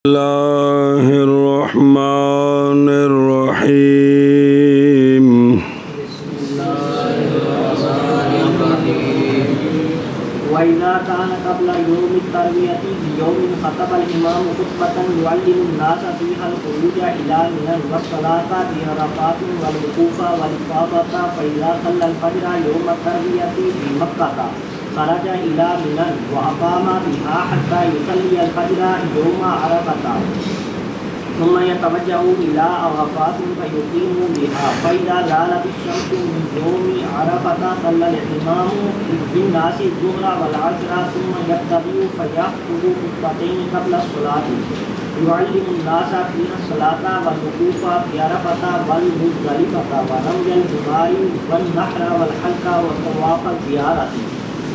اللہ الرحمن الرحیم وَإِذَا كَانَ قَبْلَ يَوْمِ التَّرْوِيَةِ بِيَوْمٍ خَطَبَ الْإِمَامُ خُطْبَةً يُعَلِّمُ النَّاسَ فِيهَا الْخُرُوجَ إِلَى مِنَى وَالصَّلَاةَ بِعَرَفَاتٍ وَالْوُقُوفَ وَالْإِفَاضَةَ فَإِذَا صَلَّى الْفَجْرَ يَوْمَ التَّرْوِيَةِ بِمَكَّةَ خرج إلى منى وأقام بها حتى يصلي الفجر يوم عرفة ثم يتوجه إلى عرفات فيقيم بها فإذا زالت الشمس من يوم عرفة صلى الإمام بالناس الظهر والعصر ثم يبتدئ فيخطب خطبتين قبل الصلاة يعلم الناس فيها الصلاة والوقوف بعرفة والمزدلفة ورمي الجمار والنحر والحلق وطواف الزيارة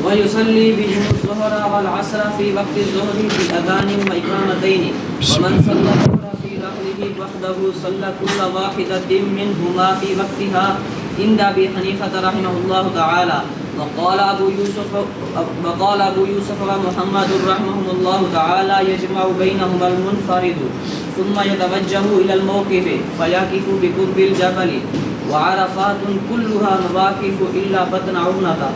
ويصلي بهم الظهر والعصر في وقت الظهر بأذان وإقامتين ومن صلى الظهر في رحله وحده صلى كل واحدة منهما في وقتها عند أبي حنيفة رحمه الله تعالى وقال أبو يوسف ومحمد رحمهم الله تعالى يجمع بينهما المنفرد ثم يتوجه إلى الموقف فيقف بقرب الجبل وعرفات كلها مواقف إلا بطن عمرة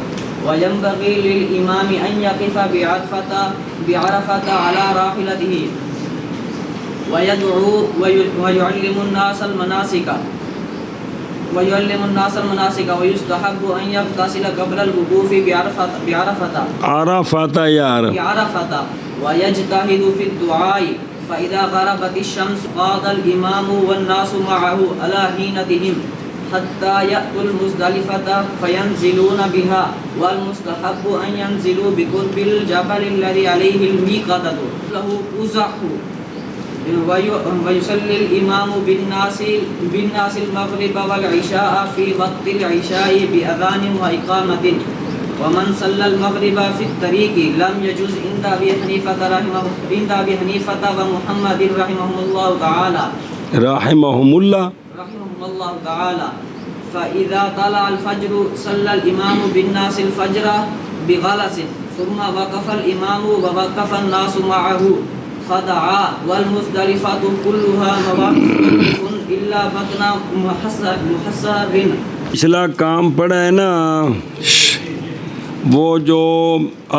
وينبغي للإمام أن يقف بعرفة على راحلته ويدعو ويعلم الناس المناسك ويستحب أن يغتسل قبل الوقوف بعرفة ويجتهد في الدعاء فإذا غربت الشمس قاد الإمام والناس معه على حينتهم حتى يأتوا المزدلفة فينزلون بها والمستحب أن ينزلوا بقرب الجبل الذي عليه الميقات له قزح ويصلي الإمام بالناس المغرب والعشاء في وقت العشاء بأذان وإقامة ومن صلى المغرب في الطريق لم يجوز عند أبي حنيفة ومحمد رحمهم الله تعالى فإذا طلع الفجر صلى الإمام بالناس الفجر بغلس ثم وقف الإمام ووقف الناس معه فدعا والمزدلفة كلها مواقف إلا بطن محصر. پچھلا کام پڑا ہے نا وہ جو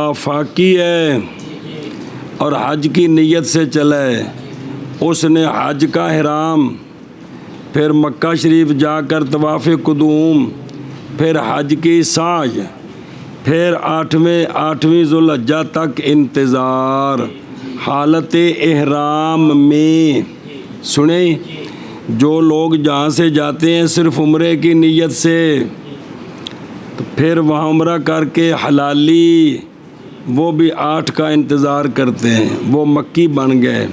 آفاقی ہے اور حج کی نیت سے چلا ہے اس نے حج کا احرام پھر مکہ شریف جا کر طواف قدوم پھر حج کی سعی پھر آٹھویں ذوالحجہ تک انتظار حالت احرام میں. سنیں جو لوگ جہاں سے جاتے ہیں صرف عمرے کی نیت سے تو پھر وہاں عمرہ کر کے حلالی وہ بھی 8 کا انتظار کرتے ہیں وہ مکی بن گئے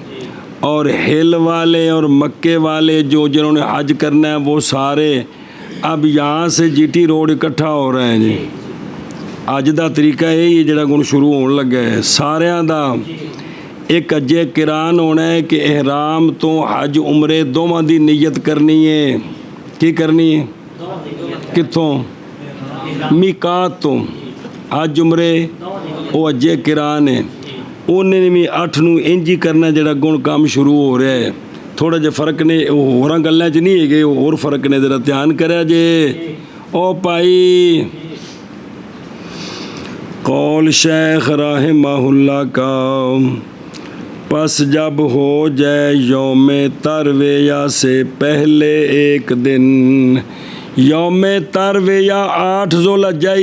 اور ہل والے اور مکے والے جنہوں نے حج کرنا ہے وہ سارے اب یہاں سے جی ٹی روڈ اکٹھا ہو رہے ہیں جی. اج دا طریقہ یہی ہے جڑا ہن شروع ہون لگا ہے ساریاں دا ایک اجے قران ہونا ہے کہ احرام تو حج عمرے دونوں دی نیت کرنی ہے. کی کرنی ہے؟ کتوں؟ میقات تو حج عمرے وہ اجے قران ہے انہیں بھی 8 نو انج ہی کرنا جڑا گن کام شروع ہو رہا ہے. تھوڑا جہا فرق نے ہوراں گلاں چ نہیں ہے اور فرق نے ذرا دھیان کریا جے او بھائی. قول شیخ رحمہ اللہ کا پس جب ہو جائے یوم ترویہ سے پہلے ایک دن یوم ترویہ 8 ذوالحجہ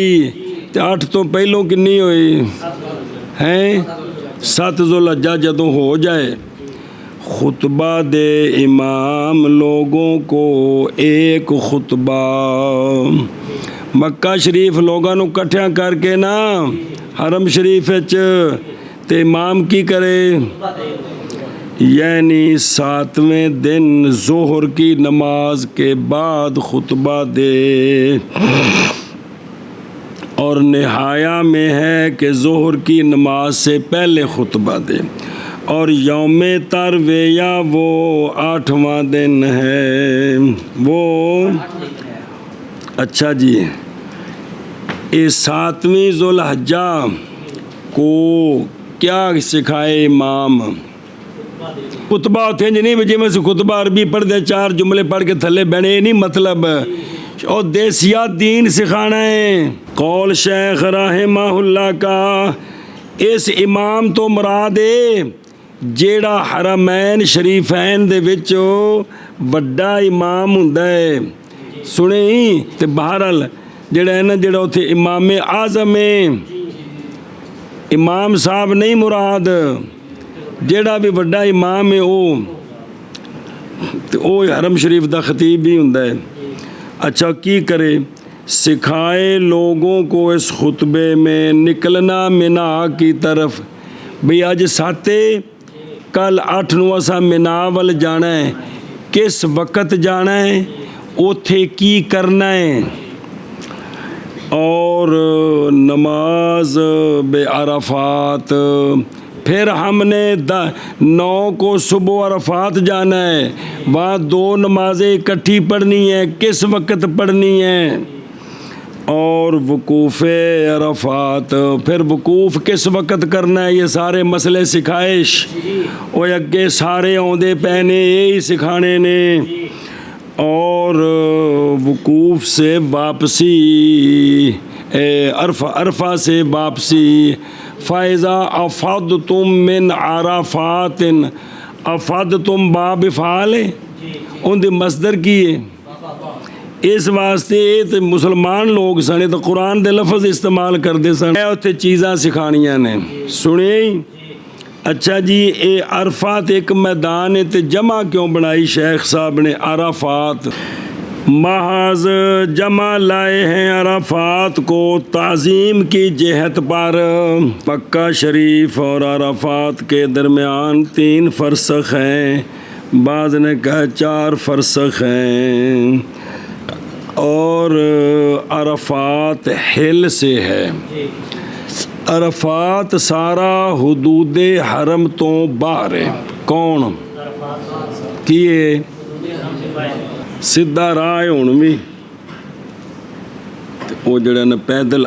8 تو پہلوں کنی ہوئی ہیں 7 ذوالحجہ جدوں ہو جائے خطبہ دے امام لوگوں کو ایک خطبہ مکہ شریف لوگوں نو کٹھیاں کر کے نا حرم شریف تے امام کی کرے یعنی 7ویں دن ظہر کی نماز کے بعد خطبہ دے اور نہایا میں ہے کہ ظہر کی نماز سے پہلے خطبہ دے اور یوم ترویہ وہ 8واں دن ہے وہ. اچھا جی اس 7ویں ذوالحجہ کو کیا سکھائے امام ਖੁਤਬਾ ਉੱਥੇ ਇੰਝ ਨਹੀਂ ਵੀ ਜਿਵੇਂ ਅਸੀਂ ਖੁਤਬਾ ਅਰਬੀ ਪੜ੍ਹਦੇ 4 ਜੁਮਲੇ ਪੜ੍ਹ ਕੇ ਥੱਲੇ ਬਹਿਣੇ, ਇਹ ਨਹੀਂ ਮਤਲਬ। اور دیسیات دین سکھانا ہے۔ قول شیخ رحمہ اللہ کا اس امام تو مراد ہے ਜਿਹੜਾ ਹਰਮੈਨ ਸ਼ਰੀਫੈਨ ਦੇ ਵਿੱਚ ਵੱਡਾ ਇਮਾਮ ਹੁੰਦਾ ਹੈ। ਸੁਣੀ ਤੇ ਬਹਰਹਾਲ ਜਿਹੜਾ ਹੈ ਨਾ, ਜਿਹੜਾ ਉੱਥੇ ਇਮਾਮ ਆਜ਼ਮ ਹੈ, ਇਮਾਮ ਸਾਹਿਬ ਨਹੀਂ ਮੁਰਾਦ, ਜਿਹੜਾ ਵੀ ਵੱਡਾ ਇਮਾਮ ਹੈ ਉਹ ਹਰਮ ਸ਼ਰੀਫ ਦਾ ਖਤੀਬ ਵੀ ਹੁੰਦਾ ਹੈ। اچھا کی کرے سکھائے لوگوں کو اس خطبے میں نکلنا منا کی طرف۔ بھئی آج 7 کل 8 نو اسا منا ول جانا ہے، کس وقت جانا ہے، اوتھے کی کرنا ہے، اور نماز بے عرفات۔ پھر ہم نے 9 کو صبح عرفات جانا ہے، وہاں 2 نمازیں اکٹھی پڑھنی ہیں، کس وقت پڑھنی ہیں، اور وقوف عرفات، پھر وقوف کس وقت کرنا ہے، یہ سارے مسئلے سکھائش۔ وہ اگے سارے آندے پہنے یہی سکھانے نے۔ اور وقوف سے واپسی، عرفہ سے واپسی، فَإِذَا أَفَضْتُم مِّنْ عَرَفَاتٍ، أَفَضْتُم باب فعال ہے، ان دی مصدر کی ہے۔ اس واسطے تے مسلمان لوگ سنے تو قرآن دے لفظ استعمال کرتے سن، اتنے چیزاں سکھانیاں نے۔ سنیں اچھا جی، اے عرفات ایک میدان ہے، تے جمع کیوں بنائی شیخ صاحب نے عرفات؟ محض جمع لائے ہیں عرفات کو تعظیم کی جہت پر۔ مکہ شریف اور عرفات کے درمیان 3 فرسخ ہیں، بعض نے کہا 4 فرسخ ہیں، اور عرفات ہل سے ہے۔ عرفات سارا حدود حرم تو باہر ہے۔ کون کیے ਸਿੱਧਾ ਰਾਹ ਹੁਣ ਵੀ ਉਹ ਜਿਹੜਾ ਨਾ ਪੈਦਲ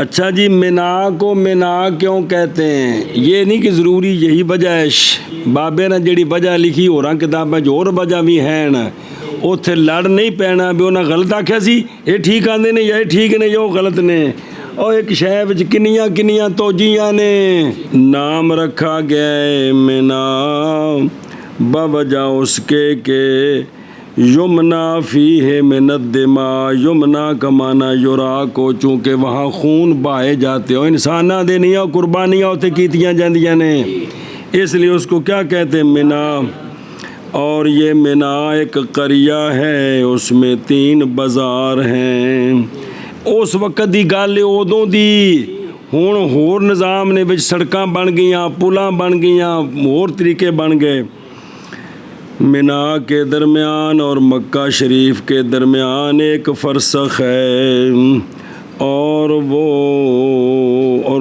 اچھا جی، مینا کو مینا کیوں کہتے ہیں؟ یہ نہیں کہ ضروری یہی وجہ ہے، بابے نے جڑی وجہ لکھی ہوراں کتاباں جو اور وجہ بھی ہیں، ਉੱਥੇ ਲੜ ਨਹੀਂ ਪੈਣਾ ਵੀ ਉਹਨਾਂ ਗਲਤ ਆਖਿਆ ਸੀ, ਇਹ ਠੀਕ ਆਂਦੇ ਨੇ ਜਾਂ ਇਹ ਠੀਕ ਨੇ ਜਾਂ ਉਹ ਗਲਤ ਨੇ। ਉਹ ਇੱਕ ਸ਼ੈ ਵਿੱਚ ਕਿੰਨੀਆਂ ਕਿੰਨੀਆਂ ਤੋਜੀਆਂ ਨੇ। ਨਾਮ ਰੱਖਾ ਗਿਆ ਹੈ مینا بوجہ اس کے یمنا فیہ من الدماء، یمنا کا معنی یرا کو، چونکہ وہاں خون بہائے جاتے ہو، انسانہ دے نہیں ہو، قربانیاں ہوتے کیتیاں جاندیاں نے، اس لیے اس کو کیا کہتے ہیں؟ مینا۔ اور یہ مینا ایک قریہ ہے، اس میں 3 بازار ہیں۔ اس وقت دی گل ادوں دی، ہن ہور نظام نے وچ سڑکاں بن گئیاں، پلاں بن گئیاں، ہور طریقے بن گئے۔ مینا کے درمیان اور مکہ شریف کے درمیان ایک فرسخ ہے، اور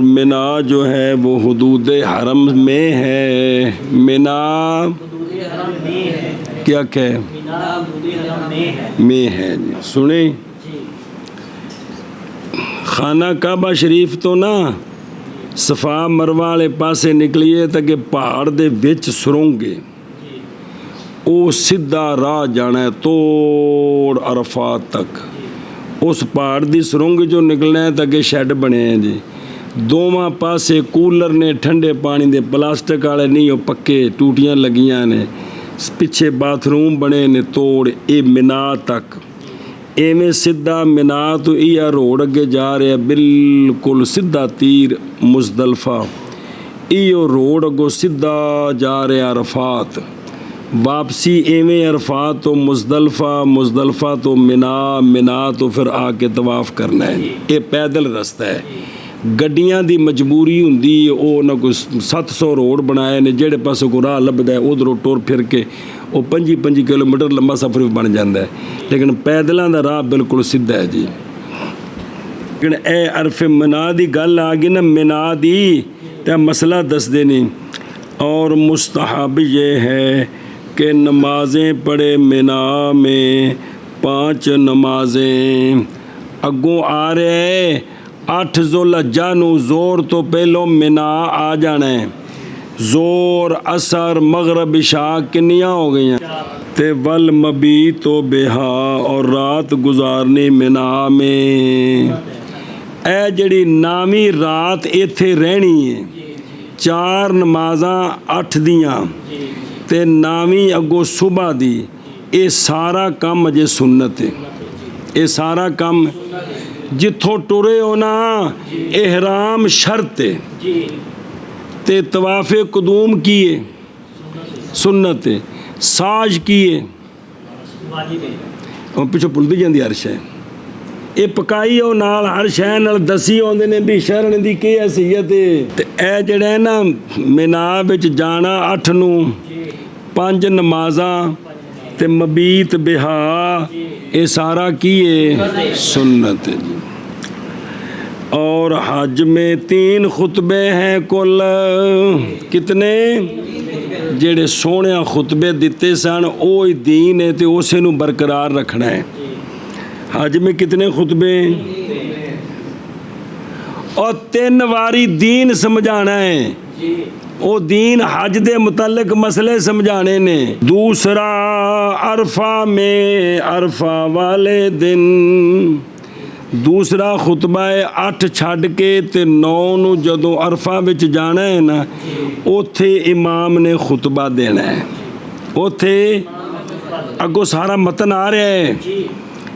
مینا جو ہے وہ حدود حرم میں ہے۔ مینا کیا کہ میں ہے جی۔ سنیں، خانہ کعبہ شریف تو نا صفا مروہ والے پاسے نکلیے تک پہاڑ دے وچ سرنگے، وہ سیدھا راہ جانا ہے توڑ عرفات تک۔ اس پہاڑ دی سرنگ جو نکلنا ہے تک شیڈ بنے ہیں جی، دوواں پاسے کولر نے، ٹھنڈے پانی دے پلاسٹک والے نہیں، وہ پکے ٹوٹیاں لگیاں نے، پیچھے باتھ روم بنے نے توڑ اے مینا تک۔ ایویں سیدھا مینا تو یہ روڈ اگے جا رہا ہے، بالکل سیدھا تیر مزدلفہ، یہ روڈ اگوں سیدھا جا رہا ہے عرفات، واپسی ایویں عرفات تو مزدلفہ، مزدلفہ تو مینا، مینا تو پھر آ کے طواف کرنا ہے۔ یہ پیدل رستہ ہے، گڈیاں دی مجبوری ہوندی ہے، وہ نہ کوئی 700 روڈ بنائے نے، جہڑے پاسے کو راہ لبدا ہے ادھروں ٹر پھر کے وہ 25 کلومیٹر لمبا سفر بھی بن جاتا ہے، لیکن پیدلاں دا راہ بالکل سیدھا ہے جی۔ لیکن اے عرف مینا دی گل آ گئی نا، مینا دی تے مسئلہ دس دینی۔ اور مستحب یہ ہے کہ نمازیں پڑھے مینا میں 5 نمازیں۔ اگوں آ رہے 8 ذوالحجہ نو زور تو پہلو مینا آ جانا ہے، زور اثر مغرب عشاء کنیاں ہو گئی ہیں تے والمبیت و بہا اور رات گزارنی منا میں اے جڑی نامی رات ایتھے رہنی ہے 4 نمازاں 8 دیاں تے نامی اگو صبح دی اے سارا کم اجے سنت ہے اے سارا کم جتھوں ٹرے ہونا احرام شرط ہے تے طواف قدوم کیے سنت ہے ساج کیے اور پیچھے بھلدی جاندی ہر شے اے پکائی او نال ہر شے نال دسی ہوندے نے بھی شہرن دی کی حیثیت ہے تے اے جڑا ہے نا مینا وچ جانا 8 نو 5 نمازاں تے مبیت بہا اے سارا کیے سنت ہے جی اور حج میں 3 خطبے ہیں کل کتنے جڑے سونے خطبے دیتے سن اوہی دین ہے تے اسے نو برقرار رکھنا ہے حج میں کتنے خطبے اور 3 واری دین سمجھانا ہے او دین حج دے متعلق مسئلے سمجھانے نے دوسرا عرفہ میں عرفہ والے دن دوسرا خطبہ ہے 8 چھڈ کے تے 9 نو جدوں عرفہ وچ جانا ہے نا اوتھے امام نے خطبہ دینا ہے اوتھے اگوں سارا متن آ رہا ہے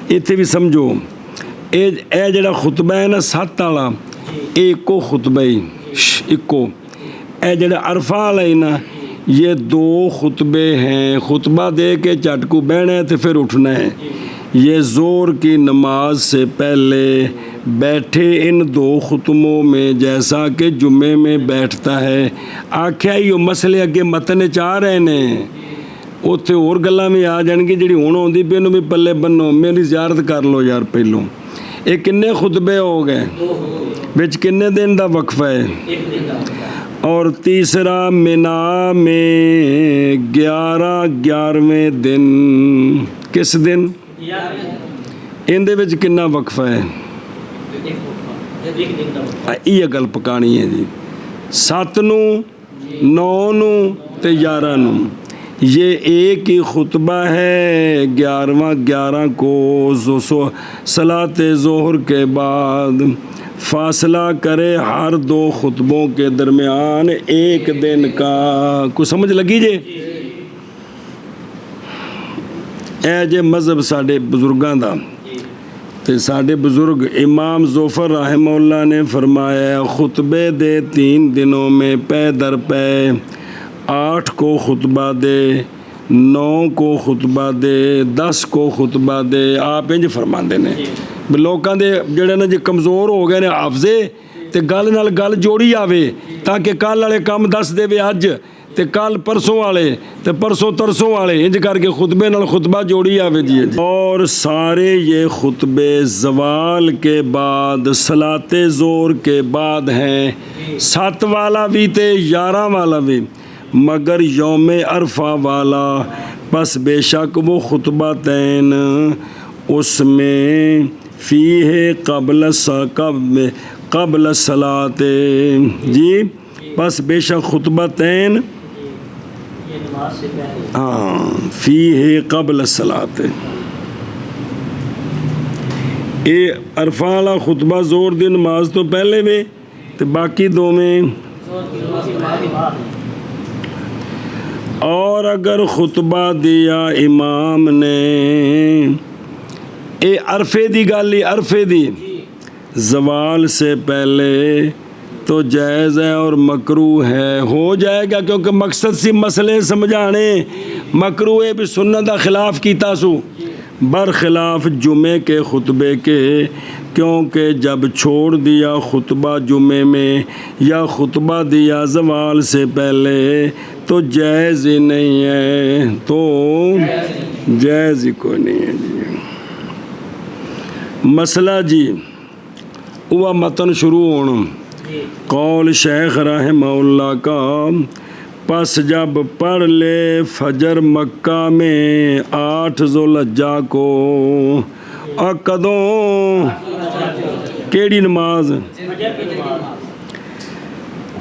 ایتھے بھی سمجھو اے جڑا خطبہ ہے نا 7 والا اے اکو خطبہ ہی اکو اے جڑا عرفہ والا ہے نا یہ 2 خطبے ہیں خطبہ دے کے چٹکو بہنا ہے تو پھر اٹھنا ہے یہ زور کی نماز سے پہلے بیٹھے ان 2 خطبوں میں جیسا کہ جمعے میں بیٹھتا ہے آکھیا یہ مسئلے اگے متن چاہ رہے ہیں اتنے اور گلاں بھی آ جان گی جڑی ہوں آؤندی پئی نوں بھی پلے بنو میری زیارت کر لو یار پہلوں یہ کنے خطبے ہو گئے وچ کنے دن دا وقفہ ہے اور تیسرا مینا میں 11ویں دن کس دن ان دے وچ کنا وقفہ ہے یہ گل پکانی ہے جی 7 نو 9 نو تے 11 نو یہ ایک ہی خطبہ ہے 11واں 11 کو صلاۃ ظہر کے بعد فاصلہ کرے ہر 2 خطبوں کے درمیان 1 دن کا کچھ سمجھ لگی جے اے جے مذہب ساڈے بزرگاں دا تے ساڈے بزرگ امام ظفر رحمہ اللہ نے فرمایا خطبے دے 3 دنوں میں پے در پے 8 کو خطبہ دے 9 کو خطبہ دے 10 کو خطبہ دے آپ انج فرماندے نے لوکاں دے جڑے نا جی کمزور ہو گئے نے حافظے تے گل نال گل جوڑی آوے تاکہ کل والے کم دس دے اج تے کل پرسوں والے تے پرسوں ترسوں والے انج کر کے خطبے نال خطبہ جوڑی آوے جی اور سارے یہ خطبے زوال کے بعد صلاۃ ظہر کے بعد ہیں 7 والا بھی تے 11 والا بھی مگر یوم عرفہ والا پس بے شک وہ خطبہ تین اس میں فیہ قبل صلاۃ جی پس بے شک خطبہ تین ہاں فیہ قبل صلاۃ اے عرفہ والا خطبہ زور دی نماز تو پہلے میں تے باقی 2 میں اور اگر خطبہ دیا امام نے اے عرفے دی گالی عرفے دی زوال سے پہلے تو جائز ہے اور مکروہ ہے ہو جائے گا کیونکہ مقصد سی مسئلے سمجھانے مکروہ ہے بھی سنت دا خلاف کیتا سو برخلاف جمعے کے خطبے کے کیونکہ جب چھوڑ دیا خطبہ جمعے میں یا خطبہ دیا زوال سے پہلے تو جائز ہی نہیں ہے تو جائز ہی کوئی نہیں ہے جی مسئلہ جی ہوا متن شروع ہونا قول شیخ رحمہ اللہ کا پس جب پڑھ لے فجر مکہ میں 8 ذوالحجہ کو کدوں کیڑی نماز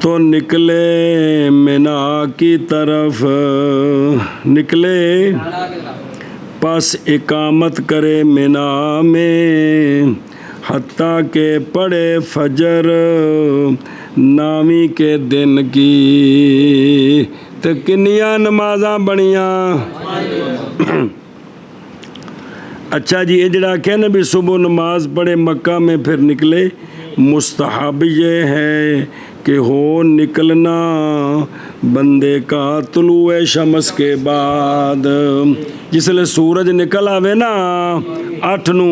تو نکلے منا کی طرف، نکلے پس اقامت کرے منا میں، حتیٰ کہ پڑھے فجر نامی کے دن کی۔ تو کنیاں نمازاں بنیاں؟ اچھا جی، یہ جڑا کہ نا بھی صبح نماز پڑھے مکہ میں پھر نکلے، مستحب یہ ہے کہ ہو نکلنا بندے کا طلوع شمس کے بعد، جس لئے سورج نکل آوے نا 8 نو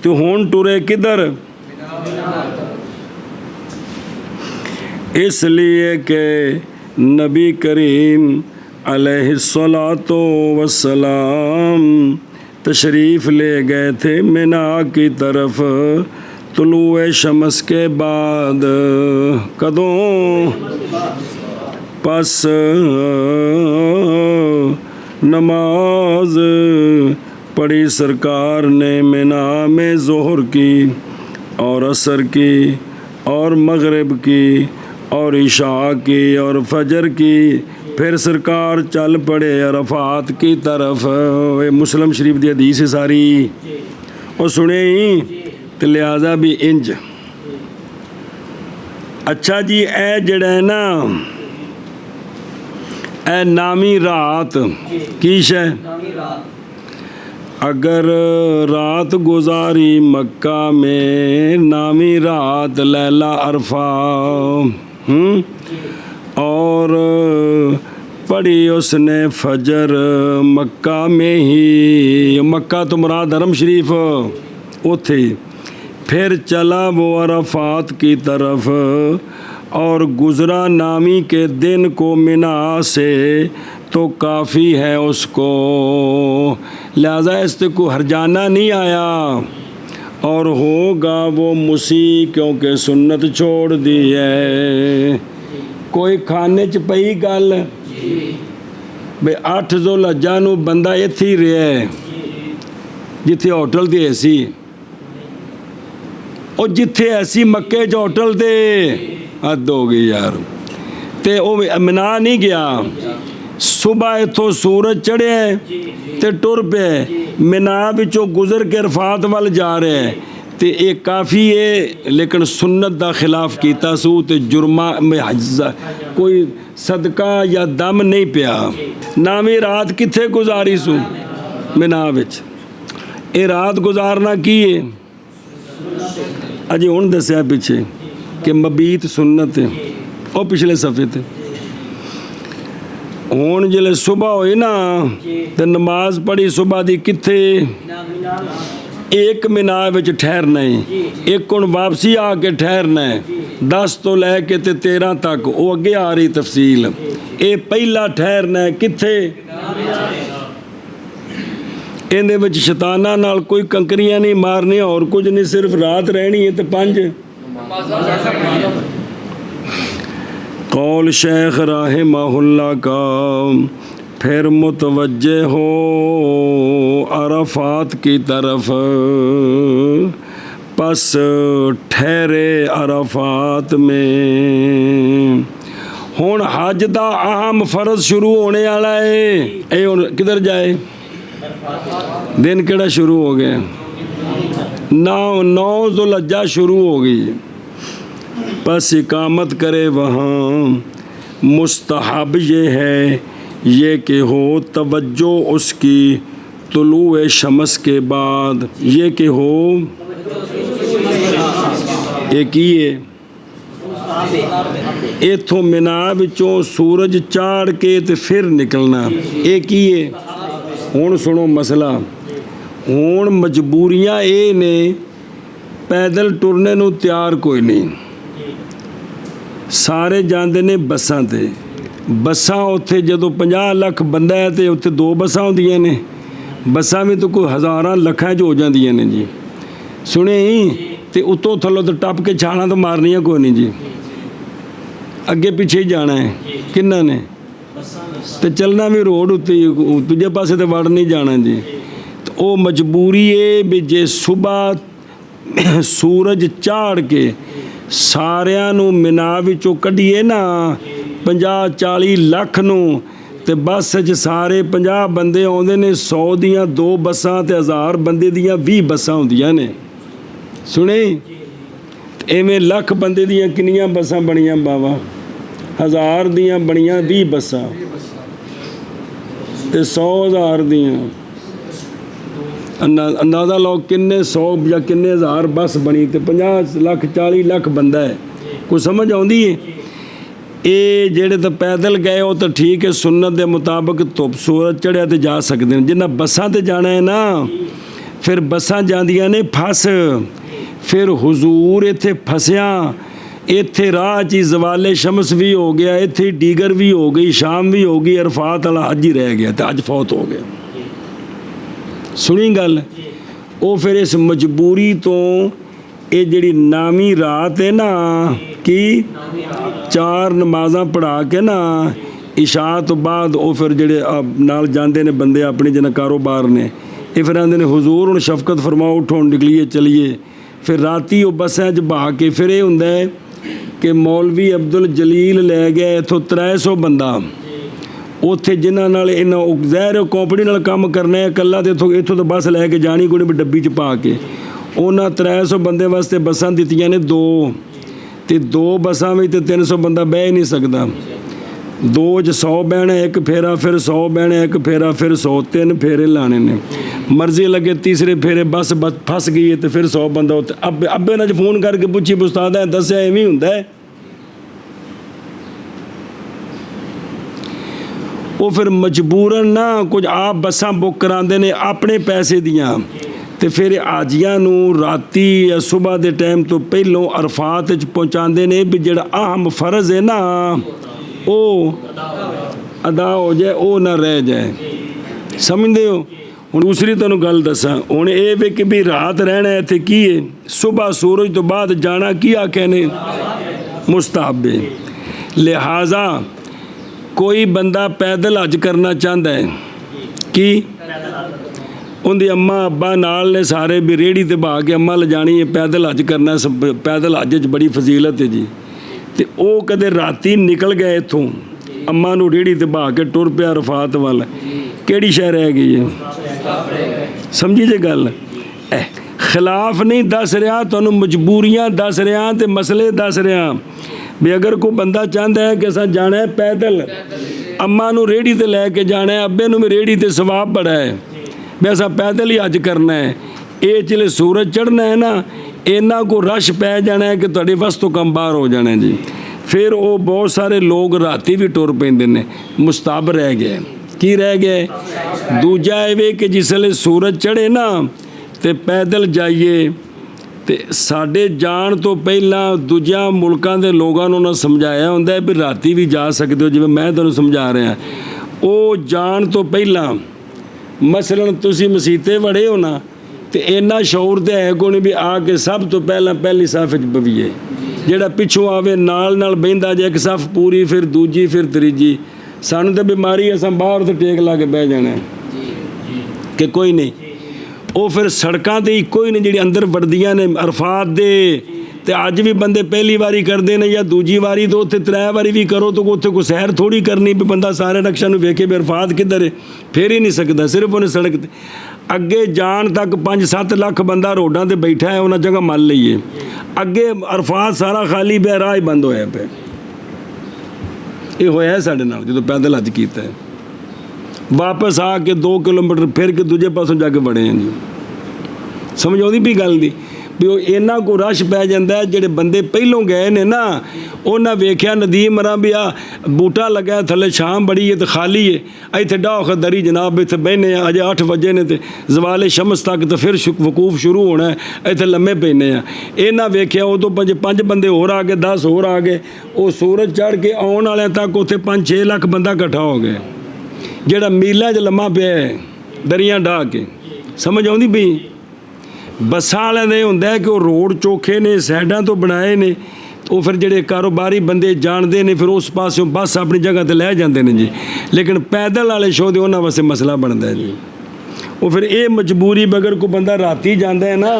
تو ہون ٹورے کدھر؟ اس لیے کہ نبی کریم علیہ الصلاۃ والسلام تشریف لے گئے تھے منا کی طرف طلوع شمس کے بعد۔ کدوں؟ پس نماز پڑھی سرکار نے منا میں ظہر کی اور عصر کی اور مغرب کی اور عشاء کی اور فجر کی، پھر سرکار چل پڑے عرفات کی طرف۔ مسلم شریف دی حدیث ساری وہ سنے ہی، تو لہذا بھی انج۔ اچھا جی، اے جڑا ہے نا اے نامی رات کی شے، اگر رات گزاری مکہ میں نامی رات لیلہ عرفہ، اور پڑھی اس نے فجر مکہ میں ہی، مکہ تو مراد حرم شریف اتھے، پھر چلا وہ عرفات کی طرف اور گزرا نامی کے دن کو منا سے، تو کافی ہے اس کو، لہذا اس سے کوئی ہرجانہ نہیں آیا، اور ہوگا وہ مسیح کیونکہ سنت چھوڑ دی ہے۔ کوئی کھانے چ پئی گل بے 8 ذوالحجہ نو بندہ ایتھے ہی رہا ہے جتھے ہوٹل دی ایسی، اور جتھے ایسی مکے چ ہوٹل دے حد ہو گئی یار، تے او منا نہیں گیا، صبح اتھوں سورج چڑھے تے ٹر پے منا وچوں گزر کے عرفات وال جا رہے ہیں، تے ایک کافی ہے، لیکن سنت دا خلاف کیتا سو تے جرمہ میں کوئی صدقہ یا دم نہیں پیا۔ نامی رات کتھے گزاری سو؟ منا وچ۔ اے رات گزارنا کی ہے؟ اجی ہن دسیا پیچھے کہ مبیت سنت ہے، او پچھلے صفحے تے۔ ہون جلے صبح ہوئی نا تے نماز پڑھی صبح دی کتھے؟ ایک منا وچ ٹھہرنا ہے، ایک ہن واپسی آ کے ٹھہرنا ہے، 10 تو لے کے تے 13 تک، وہ اگے آ رہی تفصیل۔ اے پہلا ٹھہرنا ہے کتھے؟ اندے وچ شیطاناں نال کوئی کنکریاں نہیں مارنی اور کچھ نہیں، صرف رات رہنی ہے تے 5 قول شیخ رحمہ اللہ کا۔ پھر متوجہ ہو عرفات کی طرف، پس ٹھہرے عرفات میں۔ ہن حج دا اہم فرض شروع ہونے والا ہے، اے ہن کدھر جائے؟ دن کیڑا شروع ہو گیا؟ 9 ذوالحجہ شروع ہو گئی، پس اقامت کرے وہاں۔ مستحب یہ ہے یہ کہ ہو توجہ اس کی طلوع شمس کے بعد، یہ کہ ہو ایک ہی ہے، ایتھوں منا وچوں سورج چاڑھ کے تے پھر نکلنا، ایک ہی ہے۔ ہون سنو مسئلہ، ہون مجبوریاں اے نے، پیدل ٹرنے نو تیار کوئی نہیں، سارے جاندے نے بساں تے، بساں اتھے جدو 50 لاکھ بندہ ہے تے اتھے 2 بساں ہوندیاں نے، بساں میں تو کوئی ہزاراں لکھاں جو ہو جاندیاں نے جی، سنے ہی تے اتوں تھلو تو ٹپ کے چھالاں تو مارنیاں کوئی نہیں جی، اگے پیچھے ہی جانا ہے، کنہ نے تے چلنا بھی روڈ اتنے دوجے پاسے تے وڑ نہیں جانا جی۔ تو او مجبوری ہے بھی جے صبح سورج چاڑھ کے ਸਾਰਿਆਂ ਨੂੰ ਮਿਨਾ ਵਿੱਚੋਂ ਕੱਢੀਏ ਨਾ 50-40 ਲੱਖ ਨੂੰ, ਤੇ ਬੱਸ 'ਚ ਸਾਰੇ 50 ਬੰਦੇ ਆਉਂਦੇ ਨੇ, 100 ਦੀਆਂ 2 ਬੱਸਾਂ ਤੇ 1000 ਬੰਦੇ ਦੀਆਂ 20 ਬੱਸਾਂ ਹੁੰਦੀਆਂ ਨੇ। ਸੁਣੇ ਐਵੇਂ ਲੱਖ ਬੰਦੇ ਦੀਆਂ ਕਿੰਨੀਆਂ ਬੱਸਾਂ ਬਣੀਆਂ ਬਾਵਾ? 1000 ਦੀਆਂ ਬਣੀਆਂ 20 ਬੱਸਾਂ ਤੇ 100,000 ਦੀਆਂ ਅੰਦਾਜ਼ਾ ਲਾਓ ਕਿੰਨੇ 100 ਜਾਂ ਕਿੰਨੇ ਹਜ਼ਾਰ ਬੱਸ ਬਣੀ ਤੇ 50 ਲੱਖ 40 ਲੱਖ ਬੰਦਾ ਹੈ। ਕੋਈ ਸਮਝ ਆਉਂਦੀ ਹੈ? ਇਹ ਜਿਹੜੇ ਤਾਂ ਪੈਦਲ ਗਏ ਉਹ ਤਾਂ ਠੀਕ ਹੈ, ਸੁਨਨਤ ਦੇ ਮੁਤਾਬਕ ਧੁੱਪ ਸੂਰਜ ਚੜ੍ਹਿਆ ਤੇ ਜਾ ਸਕਦੇ ਨੇ। ਜਿਨ੍ਹਾਂ ਬੱਸਾਂ ਤੇ ਜਾਣਾ ਹੈ ਨਾ, ਫਿਰ ਬੱਸਾਂ ਜਾਂਦੀਆਂ ਨੇ ਫਸ, ਫਿਰ ਹੁਜ਼ੂਰ ਇੱਥੇ ਫਸਿਆ, ਇੱਥੇ ਰਾਹ 'ਚ ਹੀ ਜ਼ਵਾਲੇ ਸ਼ਮਸ ਵੀ ਹੋ ਗਿਆ, ਇੱਥੇ ਹੀ ਡੀਗਰ ਵੀ ਹੋ ਗਈ, ਸ਼ਾਮ ਵੀ ਹੋ ਗਈ, ਅਰਫਾਤ ਵਾਲਾ ਹੱਜ ਹੀ ਰਹਿ ਗਿਆ ਤੇ ਅੱਜ ਫੌਤ ਹੋ ਗਿਆ। ਸੁਣੀ ਗੱਲ? ਉਹ ਫਿਰ ਇਸ ਮਜਬੂਰੀ ਤੋਂ ਇਹ ਜਿਹੜੀ ਨਾਮੀ ਰਾਤ ਹੈ ਨਾ, ਕਿ 4 ਨਮਾਜ਼ਾਂ ਪੜ੍ਹਾ ਕੇ ਨਾ ਇਸ਼ਾ ਤੋਂ ਬਾਅਦ ਉਹ ਫਿਰ ਜਿਹੜੇ ਨਾਲ ਜਾਂਦੇ ਨੇ ਬੰਦੇ ਆਪਣੇ ਜਿਹਨਾਂ ਕਾਰੋਬਾਰ ਨੇ, ਇਹ ਫਿਰ ਆਉਂਦੇ ਨੇ ਹੁਜ਼ੂਰ ਹੁਣ ਸ਼ਫਕਤ ਫਰਮਾਓ, ਉੱਠੋ ਹੁਣ ਨਿਕਲੀਏ ਚਲੀਏ। ਫਿਰ ਰਾਤੀ ਉਹ ਬੱਸਾਂ 'ਚ ਬਹਾ ਕੇ ਫਿਰ ਇਹ ਹੁੰਦਾ ਹੈ ਕਿ ਮੌਲਵੀ ਅਬਦੁਲ ਜਲੀਲ ਲੈ ਗਿਆ ਇੱਥੋਂ 300 ਬੰਦਾ, ਉੱਥੇ ਜਿਨ੍ਹਾਂ ਨਾਲ ਇਹਨਾਂ ਜ਼ਹਿਰ ਕੰਪਨੀ ਨਾਲ ਕੰਮ ਕਰਨਾ ਹੈ ਇਕੱਲਾ, ਤੇ ਇੱਥੋਂ ਤਾਂ ਬੱਸ ਲੈ ਕੇ ਜਾਣੀ ਕੋਈ ਨਹੀਂ ਡੱਬੀ 'ਚ ਪਾ ਕੇ। ਉਹਨਾਂ 300 ਬੰਦੇ ਵਾਸਤੇ ਬੱਸਾਂ ਦਿੱਤੀਆਂ ਨੇ 2, ਤੇ 2 ਬੱਸਾਂ ਵਿੱਚ ਤੇ 300 ਬੰਦਾ ਬਹਿ ਹੀ ਨਹੀਂ ਸਕਦਾ। 2 'ਚ 100 ਬਹਿਣਾ, ਇੱਕ ਫੇਰਾ, ਫਿਰ 100 ਬਹਿਣਾ, ਇੱਕ ਫੇਰਾ, ਫਿਰ 100, 3 ਫੇਰੇ ਲਾਣੇ ਨੇ। ਮਰਜ਼ੀ ਲੱਗੇ ਤੀਸਰੇ ਫੇਰੇ ਬੱਸ ਫਸ ਗਈ ਤੇ ਫਿਰ 100 ਬੰਦਾ ਉੱਥੇ। ਅੱਬੇ ਨਾਲ ਫੋਨ ਕਰਕੇ ਪੁੱਛੀ ਉਸਤਾਦ ਹੈ ਦੱਸਿਆ ਐਵੇਂ ਹੁੰਦਾ ਹੈ। ਉਹ ਫਿਰ ਮਜਬੂਰਨ ਨਾ ਕੁਝ ਆਪ ਬੱਸਾਂ ਬੁੱਕ ਕਰਾਉਂਦੇ ਨੇ ਆਪਣੇ ਪੈਸੇ ਦੀਆਂ, ਤੇ ਫਿਰ ਆਜੀਆਂ ਨੂੰ ਰਾਤੀ ਜਾਂ ਸੁਬਾਹ ਦੇ ਟਾਈਮ ਤੋਂ ਪਹਿਲੋਂ ਅਰਫਾਤ 'ਚ ਪਹੁੰਚਾਉਂਦੇ ਨੇ ਵੀ ਜਿਹੜਾ ਅਹਿਮ ਫਰਜ਼ ਹੈ ਨਾ ਉਹ ਅਦਾ ਹੋ ਜਾਏ, ਉਹ ਨਾ ਰਹਿ ਜਾਏ। ਸਮਝਦੇ ਹੋ? ਹੁਣ ਦੂਸਰੀ ਤੁਹਾਨੂੰ ਗੱਲ ਦੱਸਾਂ, ਹੁਣ ਇਹ ਵੀ ਕਿ ਵੀ ਰਾਤ ਰਹਿਣਾ ਇੱਥੇ ਕੀ ਹੈ, ਸੁਬਾਹ ਸੂਰਜ ਤੋਂ ਬਾਅਦ ਜਾਣਾ ਕੀ ਆਖਿਆ ਨੇ? ਮੁਸਤਹਬ ਹੈ। ਲਿਹਾਜ਼ਾ ਕੋਈ ਬੰਦਾ ਪੈਦਲ ਹੱਜ ਕਰਨਾ ਚਾਹੁੰਦਾ ਹੈ, ਕੀ ਉਹਦੀ ਅੰਮਾ ਅੱਬਾ ਨਾਲ ਨੇ ਸਾਰੇ ਵੀ ਰੇਹੜੀ ਤੇ ਬਹਾ ਕੇ ਅੰਮਾ ਲਿਜਾਣੀ ਹੈ, ਪੈਦਲ ਹੱਜ ਕਰਨਾ, ਪੈਦਲ ਹੱਜ 'ਚ ਬੜੀ ਫਜ਼ੀਲਤ ਹੈ ਜੀ। ਤੇ ਉਹ ਕਦੇ ਰਾਤੀ ਨਿਕਲ ਗਏ ਇੱਥੋਂ, ਅੰਮਾ ਨੂੰ ਰੇਹੜੀ ਤੇ ਬਹਾ ਕੇ ਟੁਰ ਪਿਆ ਰਫਾਤ ਵੱਲ, ਕਿਹੜੀ ਸ਼ਹਿ ਰਹਿ ਗਈ ਹੈ? ਸਮਝੀ ਜੇ ਗੱਲ? ਖਿਲਾਫ ਨਹੀਂ ਦੱਸ ਰਿਹਾ ਤੁਹਾਨੂੰ, ਮਜਬੂਰੀਆਂ ਦੱਸ ਰਿਹਾ ਤੇ ਮਸਲੇ ਦੱਸ ਰਿਹਾ ਵੀ ਅਗਰ ਕੋਈ ਬੰਦਾ ਚਾਹੁੰਦਾ ਹੈ ਕਿ ਅਸਾਂ ਜਾਣਾ ਹੈ ਪੈਦਲ, ਅੰਮਾ ਨੂੰ ਰੇਹੜੀ ਤੇ ਲੈ ਕੇ ਜਾਣਾ ਹੈ, ਅੱਬੇ ਨੂੰ ਵੀ ਰੇਹੜੀ ਤੇ ਸਵਾਬ ਬੜਾ ਹੈ ਵੀ ਅਸਾਂ ਪੈਦਲ ਹੀ ਹੱਜ ਕਰਨਾ ਹੈ, ਇਹ ਚਲੇ ਸੂਰਜ ਚੜ੍ਹਨਾ ਹੈ ਨਾ, ਇਹਨਾਂ ਕੋ ਰਸ਼ ਪੈ ਜਾਣਾ ਹੈ ਕਿ ਤੁਹਾਡੇ ਵੱਸ ਤੋਂ ਕੰਮ ਬਾਹਰ ਹੋ ਜਾਣਾ ਜੀ। ਫਿਰ ਉਹ ਬਹੁਤ ਸਾਰੇ ਲੋਕ ਰਾਤੀ ਵੀ ਟੁਰ ਪੈਂਦੇ ਨੇ। ਮੁਸਤਾਹਬ ਰਹਿ ਗਿਆ। ਕੀ ਰਹਿ ਗਿਆ? ਦੂਜਾ ਇਹ ਕਿ ਜਿਸ ਵੇਲੇ ਸੂਰਜ ਚੜ੍ਹੇ ਨਾ ਤੇ ਪੈਦਲ ਜਾਈਏ, ਤੇ ਸਾਡੇ ਜਾਣ ਤੋਂ ਪਹਿਲਾਂ ਦੂਜਿਆਂ ਮੁਲਕਾਂ ਦੇ ਲੋਕਾਂ ਨੂੰ ਉਹਨਾਂ ਸਮਝਾਇਆ ਹੁੰਦਾ ਵੀ ਰਾਤੀ ਵੀ ਜਾ ਸਕਦੇ ਹੋ, ਜਿਵੇਂ ਮੈਂ ਤੁਹਾਨੂੰ ਸਮਝਾ ਰਿਹਾ। ਉਹ ਜਾਣ ਤੋਂ ਪਹਿਲਾਂ ਮਸਲਨ ਤੁਸੀਂ ਮਸੀਤੇ ਵੜੇ ਹੋ ਨਾ, ਤੇ ਇੰਨਾ ਸ਼ੌਰ ਤੇ ਹੈ ਕੋਈ ਨਹੀਂ ਵੀ ਆ ਕੇ ਸਭ ਤੋਂ ਪਹਿਲਾਂ ਪਹਿਲੀ ਸਫ਼ 'ਚ ਬਵੀਏ, ਜਿਹੜਾ ਪਿੱਛੋਂ ਆਵੇ ਨਾਲ ਨਾਲ ਬਹਿੰਦਾ ਜੇ, ਇੱਕ ਸਫ਼ ਪੂਰੀ, ਫਿਰ ਦੂਜੀ, ਫਿਰ ਤੀਜੀ। ਸਾਨੂੰ ਤਾਂ ਬਿਮਾਰੀ, ਅਸਾਂ ਬਾਹਰ ਤੋਂ ਟੇਕ ਲਾ ਕੇ ਬਹਿ ਜਾਣਾ ਕਿ ਕੋਈ ਨਹੀਂ। ਉਹ ਫਿਰ ਸੜਕਾਂ 'ਤੇ ਇੱਕੋ ਹੀ ਨੇ ਜਿਹੜੀ ਅੰਦਰ ਵੜਦੀਆਂ ਨੇ ਅਰਫਾਤ ਦੇ, ਤੇ ਅੱਜ ਵੀ ਬੰਦੇ ਪਹਿਲੀ ਵਾਰੀ ਕਰਦੇ ਨੇ ਜਾਂ ਦੂਜੀ ਵਾਰੀ, ਤੋਂ ਉੱਥੇ 3 ਵਾਰੀ ਵੀ ਕਰੋ ਤਾਂ ਉੱਥੇ ਕੋਈ ਸੈਰ ਥੋੜ੍ਹੀ ਕਰਨੀ ਵੀ ਬੰਦਾ ਸਾਰੇ ਨਕਸ਼ਾ ਨੂੰ ਵੇਖੇ ਵੀ ਅਰਫਾਤ ਕਿੱਧਰ ਹੈ, ਫੇਰ ਹੀ ਨਹੀਂ ਸਕਦਾ। ਸਿਰਫ ਉਹਨੇ ਸੜਕ 'ਤੇ ਅੱਗੇ ਜਾਣ ਤੱਕ 5-7 ਲੱਖ ਬੰਦਾ ਰੋਡਾਂ 'ਤੇ ਬੈਠਾ ਹੈ, ਉਹਨਾਂ ਜਗ੍ਹਾ ਮੰਨ ਲਈਏ। ਅੱਗੇ ਅਰਫਾਤ ਸਾਰਾ ਖਾਲੀ ਪਿਆ, ਰਾਹ ਹੀ ਬੰਦ ਹੋਇਆ ਪਿਆ। ਇਹ ਹੋਇਆ ਸਾਡੇ ਨਾਲ ਜਦੋਂ ਪੈਦਲ ਹੱਜ ਕੀਤਾ ਹੈ। ਵਾਪਸ ਆ ਕੇ 2 ਕਿਲੋਮੀਟਰ ਫਿਰ ਕੇ ਦੂਜੇ ਪਾਸੋਂ ਜਾ ਕੇ ਵੜੇ ਹਾਂ ਜੀ। ਸਮਝ ਆਉਂਦੀ ਵੀ ਗੱਲ ਦੀ ਵੀ ਉਹ ਇਹਨਾਂ ਕੋ ਰਸ਼ ਪੈ ਜਾਂਦਾ। ਜਿਹੜੇ ਬੰਦੇ ਪਹਿਲੋਂ ਗਏ ਨੇ ਨਾ, ਉਹਨਾਂ ਵੇਖਿਆ ਨਦੀਮ ਰਾਂ ਵੀ ਆ ਬੂਟਾ ਲੱਗਾ ਥੱਲੇ, ਸ਼ਾਮ ਬੜੀ ਹੈ ਤੇ ਖਾਲੀ ਹੈ, ਇੱਥੇ ਡਾਹ ਦਰੀ ਜਨਾਬ ਇੱਥੇ ਬਹਿਨੇ ਆ, ਅਜੇ 8 ਵਜੇ ਨੇ ਤੇ ਜ਼ਵਾਲੇ ਸ਼ਮਸ ਤੱਕ ਤਾਂ ਫਿਰ ਵਕੂਫ ਸ਼ੁਰੂ ਹੋਣਾ, ਇੱਥੇ ਲੰਮੇ ਪੈਨੇ ਆ। ਇਹਨਾਂ ਵੇਖਿਆ ਉਦੋਂ 5 ਬੰਦੇ ਹੋਰ ਆ ਗਏ, 10 ਹੋਰ ਆ ਗਏ। ਉਹ ਸੂਰਜ ਚੜ੍ਹ ਕੇ ਆਉਣ ਵਾਲਿਆਂ ਤੱਕ ਉੱਥੇ 5-6 ਲੱਖ ਬੰਦਾ ਇਕੱਠਾ ਹੋ ਗਿਆ, ਜਿਹੜਾ ਮੀਲਾਂ 'ਚ ਲੰਮਾ ਪਿਆ ਦਰੀਆਂ ਡਾਹ ਕੇ। ਸਮਝ ਆਉਂਦੀ ਵੀ ਬੱਸਾਂ ਵਾਲਿਆਂ ਦੇ ਹੁੰਦਾ ਕਿ ਉਹ ਰੋਡ ਚੋਖੇ ਨੇ, ਸਾਈਡਾਂ ਤੋਂ ਬਣਾਏ ਨੇ, ਉਹ ਫਿਰ ਜਿਹੜੇ ਕਾਰੋਬਾਰੀ ਬੰਦੇ ਜਾਣਦੇ ਨੇ, ਫਿਰ ਉਸ ਪਾਸਿਓਂ ਬੱਸ ਆਪਣੀ ਜਗ੍ਹਾ 'ਤੇ ਲੈ ਜਾਂਦੇ ਨੇ ਜੀ। ਲੇਕਿਨ ਪੈਦਲ ਵਾਲੇ ਸ਼ੋਅ ਦੇ ਉਹਨਾਂ ਵਾਸਤੇ ਮਸਲਾ ਬਣਦਾ ਜੀ। ਉਹ ਫਿਰ ਇਹ ਮਜਬੂਰੀ, ਬਗਰ ਕੋਈ ਬੰਦਾ ਰਾਤੀ ਜਾਂਦਾ ਹੈ ਨਾ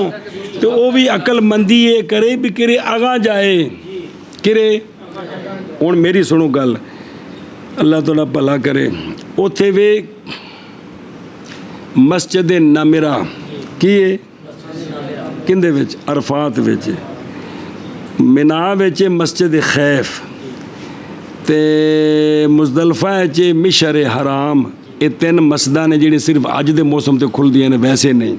ਤੇ ਉਹ ਵੀ ਅਕਲਮੰਦੀ ਇਹ ਕਰੇ ਵੀ ਕਿਰੇ ਅਗਾ ਜਾਏ ਕਿਰੇ। ਹੁਣ ਮੇਰੀ ਸੁਣੋ ਗੱਲ, ਅੱਲਾਹ ਤੁਹਾਡਾ ਭਲਾ ਕਰੇ। ਉੱਥੇ ਵੇ ਮਸਜਿਦ ਨਮਰਾ ਕੀ ਹੈ ਕਿੰਦੇ ਵਿੱਚ? ਅਰਫਾਤ ਵਿੱਚ। ਮਿਨਾ ਵਿੱਚ ਮਸਜਿਦ ਖੈਫ ਤੇ ਮੁਜ਼ਦਲਫਾ 'ਚ ਮਿਸ਼ਰ ਹਰਾਮ। ਇਹ ਤਿੰਨ ਮਸਜਿਦਾਂ ਨੇ ਜਿਹੜੀ ਸਿਰਫ ਅੱਜ ਦੇ ਮੌਸਮ ਤੇ ਖੁੱਲ੍ਹਦੀਆਂ ਨੇ, ਵੈਸੇ ਨਹੀਂ।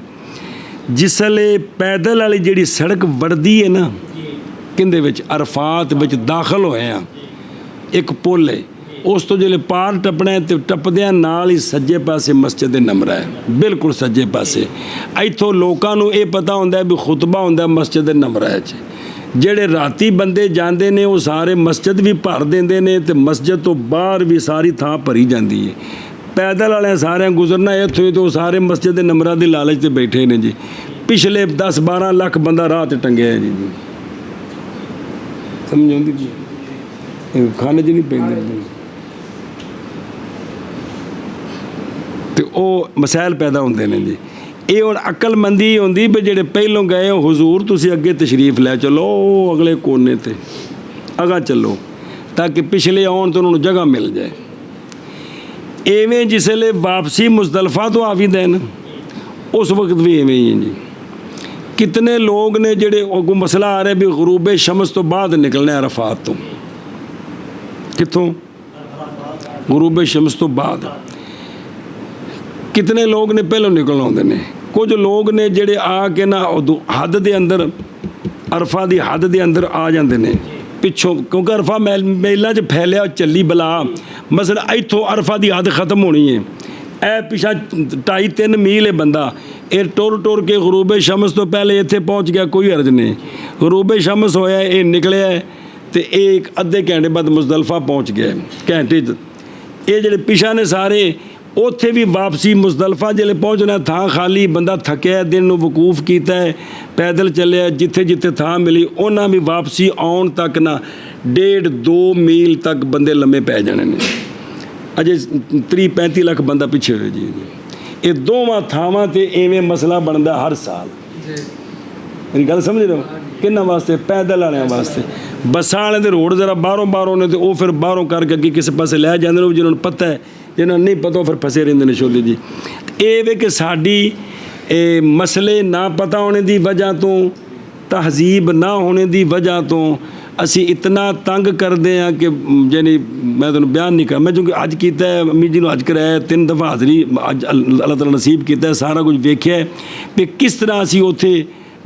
ਜਿਸਲੇ ਪੈਦਲ ਵਾਲੀ ਜਿਹੜੀ ਸੜਕ ਵੜਦੀ ਹੈ ਨਾ ਕਿੰਦੇ ਵਿੱਚ? ਅਰਫਾਤ ਵਿੱਚ ਦਾਖਲ ਹੋਏ ਆ, ਇੱਕ ਪੁੱਲ ਹੈ, ਉਸ ਤੋਂ ਜਿਹੜੇ ਪਾਰ ਟੱਪਣਾ ਤੇ ਟੱਪਦਿਆਂ ਨਾਲ ਹੀ ਸੱਜੇ ਪਾਸੇ ਮਸਜਿਦ ਨਮਰਾ ਹੈ, ਬਿਲਕੁਲ ਸੱਜੇ ਪਾਸੇ। ਇੱਥੋਂ ਲੋਕਾਂ ਨੂੰ ਇਹ ਪਤਾ ਹੁੰਦਾ ਵੀ ਖੁਤਬਾ ਹੁੰਦਾ ਮਸਜਿਦ ਨਮਰਾ 'ਚ। ਜਿਹੜੇ ਰਾਤੀ ਬੰਦੇ ਜਾਂਦੇ ਨੇ ਉਹ ਸਾਰੇ ਮਸਜਿਦ ਵੀ ਭਰ ਦਿੰਦੇ ਨੇ ਤੇ ਮਸਜਿਦ ਤੋਂ ਬਾਹਰ ਵੀ ਸਾਰੀ ਥਾਂ ਭਰੀ ਜਾਂਦੀ ਹੈ। ਪੈਦਲ ਵਾਲਿਆਂ ਸਾਰਿਆਂ ਗੁਜ਼ਰਨਾ ਇੱਥੋਂ ਹੀ, ਤੇ ਉਹ ਸਾਰੇ ਮਸਜਿਦ ਨਮਰਾ ਦੇ ਲਾਲਚ ਤੇ ਬੈਠੇ ਨੇ ਜੀ। ਪਿਛਲੇ 10-12 ਲੱਖ ਬੰਦਾ ਰਾਹ ਤੇ ਟੰਗਿਆ ਜੀ। ਸਮਝ ਆਉਂਦੀ ਜੀ? ਇਹ ਖਾਣੇ 'ਚ ਨਹੀਂ ਪੈਂਦੇ ਤੇ ਉਹ ਮਸਾਇਲ ਪੈਦਾ ਹੁੰਦੇ ਨੇ ਜੀ। ਇਹ ਹੁਣ ਅਕਲਮੰਦੀ ਹੁੰਦੀ ਵੀ ਜਿਹੜੇ ਪਹਿਲੋਂ ਗਏ ਹੋ ਹੁਜ਼ੂਰ ਤੁਸੀਂ ਅੱਗੇ ਤਸ਼ਰੀਫ ਲੈ ਚਲੋ, ਉਹ ਅਗਲੇ ਕੋਨੇ ਤੇ ਅਗਾ ਚੱਲੋ ਤਾਂ ਕਿ ਪਿਛਲੇ ਆਉਣ ਤੋਂ ਉਹਨਾਂ ਨੂੰ ਜਗ੍ਹਾ ਮਿਲ ਜਾਏ। ਇਵੇਂ ਜਿਸਲੇ ਵਾਪਸੀ ਮੁਜ਼ਦਲਫਾ ਤੋਂ ਆ ਵੀ ਦੇਣ ਉਸ ਵਕਤ ਵੀ ਇਵੇਂ ਹੀ ਹੈ ਜੀ। ਕਿਤਨੇ ਲੋਕ ਨੇ ਜਿਹੜੇ ਅੱਗੋਂ ਮਸਲਾ ਆ ਰਿਹਾ ਵੀ ਗਰੂਬ ਸ਼ਮਸ ਤੋਂ ਬਾਅਦ ਨਿਕਲਣਾ ਅਰਫਾਤ ਤੋਂ। ਕਿੱਥੋਂ? ਗਰੂਬ ਸ਼ਮਸ ਤੋਂ ਬਾਅਦ। ਕਿਤਨੇ ਲੋਕ ਨੇ ਪਹਿਲੋਂ ਨਿਕਲ ਆਉਂਦੇ ਨੇ। ਕੁਝ ਲੋਕ ਨੇ ਜਿਹੜੇ ਆ ਕੇ ਨਾ ਹੱਦ ਦੇ ਅੰਦਰ, ਅਰਫਾ ਦੀ ਹੱਦ ਦੇ ਅੰਦਰ ਆ ਜਾਂਦੇ ਨੇ ਪਿੱਛੋਂ, ਕਿਉਂਕਿ ਅਰਫਾ ਮੇਲਾਂ 'ਚ ਫੈਲਿਆ ਚੱਲੀ ਬਲਾ। ਮਸਲਾ ਇੱਥੋਂ ਅਰਫਾ ਦੀ ਹੱਦ ਖਤਮ ਹੋਣੀ ਹੈ, ਇਹ ਪਿਛਾ 2.5-3 ਮੀਲ ਹੈ ਬੰਦਾ, ਇਹ ਟੁਰ ਕੇ ਗਰੂਬ ਸ਼ਮਸ ਤੋਂ ਪਹਿਲੇ ਇੱਥੇ ਪਹੁੰਚ ਗਿਆ, ਕੋਈ ਹਰਜ ਨਹੀਂ। ਗਰੂਬ ਸ਼ਮਸ ਹੋਇਆ, ਇਹ ਨਿਕਲਿਆ ਤੇ ਇਹ ਇੱਕ ਅੱਧੇ ਘੰਟੇ ਬਾਅਦ ਮੁਜ਼ਦਲਫਾ ਪਹੁੰਚ ਗਿਆ ਘੰਟੇ 'ਚ। ਇਹ ਜਿਹੜੇ ਪਿਛਾ ਨੇ ਸਾਰੇ ਉੱਥੇ ਵੀ ਵਾਪਸੀ ਮੁਜ਼ਦਲਫਾ ਜਿਹੜੇ ਪਹੁੰਚਣਾ, ਥਾਂ ਖਾਲੀ, ਬੰਦਾ ਥੱਕਿਆ, ਦਿਨ ਨੂੰ ਵਕੂਫ ਕੀਤਾ ਹੈ, ਪੈਦਲ ਚੱਲਿਆ, ਜਿੱਥੇ ਜਿੱਥੇ ਥਾਂ ਮਿਲੀ ਉਹਨਾਂ ਵੀ ਵਾਪਸੀ ਆਉਣ ਤੱਕ ਨਾ 1.5-2 ਮੀਲ ਤੱਕ ਬੰਦੇ ਲੰਮੇ ਪੈ ਜਾਣੇ ਨੇ। ਅਜੇ 30-35 ਲੱਖ ਬੰਦਾ ਪਿੱਛੇ ਹੋਇਆ ਜੀ। ਇਹ ਦੋਵਾਂ ਥਾਵਾਂ ਤੇ ਇਵੇਂ ਮਸਲਾ ਬਣਦਾ ਹਰ ਸਾਲ। ਮੇਰੀ ਗੱਲ ਸਮਝ ਰਹੇ ਹੋ? ਕਿਹਨਾਂ ਵਾਸਤੇ? ਪੈਦਲ ਵਾਲਿਆਂ ਵਾਸਤੇ। ਬੱਸਾਂ ਵਾਲੇ ਦੇ ਰੋਡ ਜ਼ਰਾ ਬਾਹਰੋਂ ਨੇ ਤੇ ਉਹ ਫਿਰ ਬਾਹਰੋਂ ਕਰਕੇ ਅੱਗੇ ਕਿਸੇ ਪਾਸੇ ਲੈ ਜਾਂਦੇ ਨੇ, ਜਿਹਨਾਂ ਨੂੰ ਪਤਾ ਹੈ, ਜਿਹਨਾਂ ਨੂੰ ਨਹੀਂ ਪਤਾ ਉਹ ਫਿਰ ਫਸੇ ਰਹਿੰਦੇ ਨੇ ਛੋਲੇ ਜੀ। ਇਹ ਵੇ ਕਿ ਸਾਡੀ ਇਹ ਮਸਲੇ ਨਾ ਪਤਾ ਹੋਣੇ ਦੀ ਵਜ੍ਹਾ ਤੋਂ, ਤਹਿਜ਼ੀਬ ਨਾ ਹੋਣੇ ਦੀ ਵਜ੍ਹਾ ਤੋਂ ਅਸੀਂ ਇਤਨਾ ਤੰਗ ਕਰਦੇ ਹਾਂ ਕਿ ਯਾਨੀ ਮੈਂ ਤੁਹਾਨੂੰ ਬਿਆਨ ਨਹੀਂ ਕਰਾਂ। ਮੈਂ ਕਿਉਂਕਿ ਅੱਜ ਕੀਤਾ ਅੰਮੀ ਜੀ ਨੂੰ ਅੱਜ ਕਰਾਇਆ 3 ਦਫਾ ਹਾਜ਼ਰੀ, ਅੱਜ ਅੱਲਾਹ ਤਾਲਾ ਨਸੀਬ ਕੀਤਾ, ਸਾਰਾ ਕੁਝ ਵੇਖਿਆ ਵੀ ਕਿਸ ਤਰ੍ਹਾਂ ਅਸੀਂ ਉੱਥੇ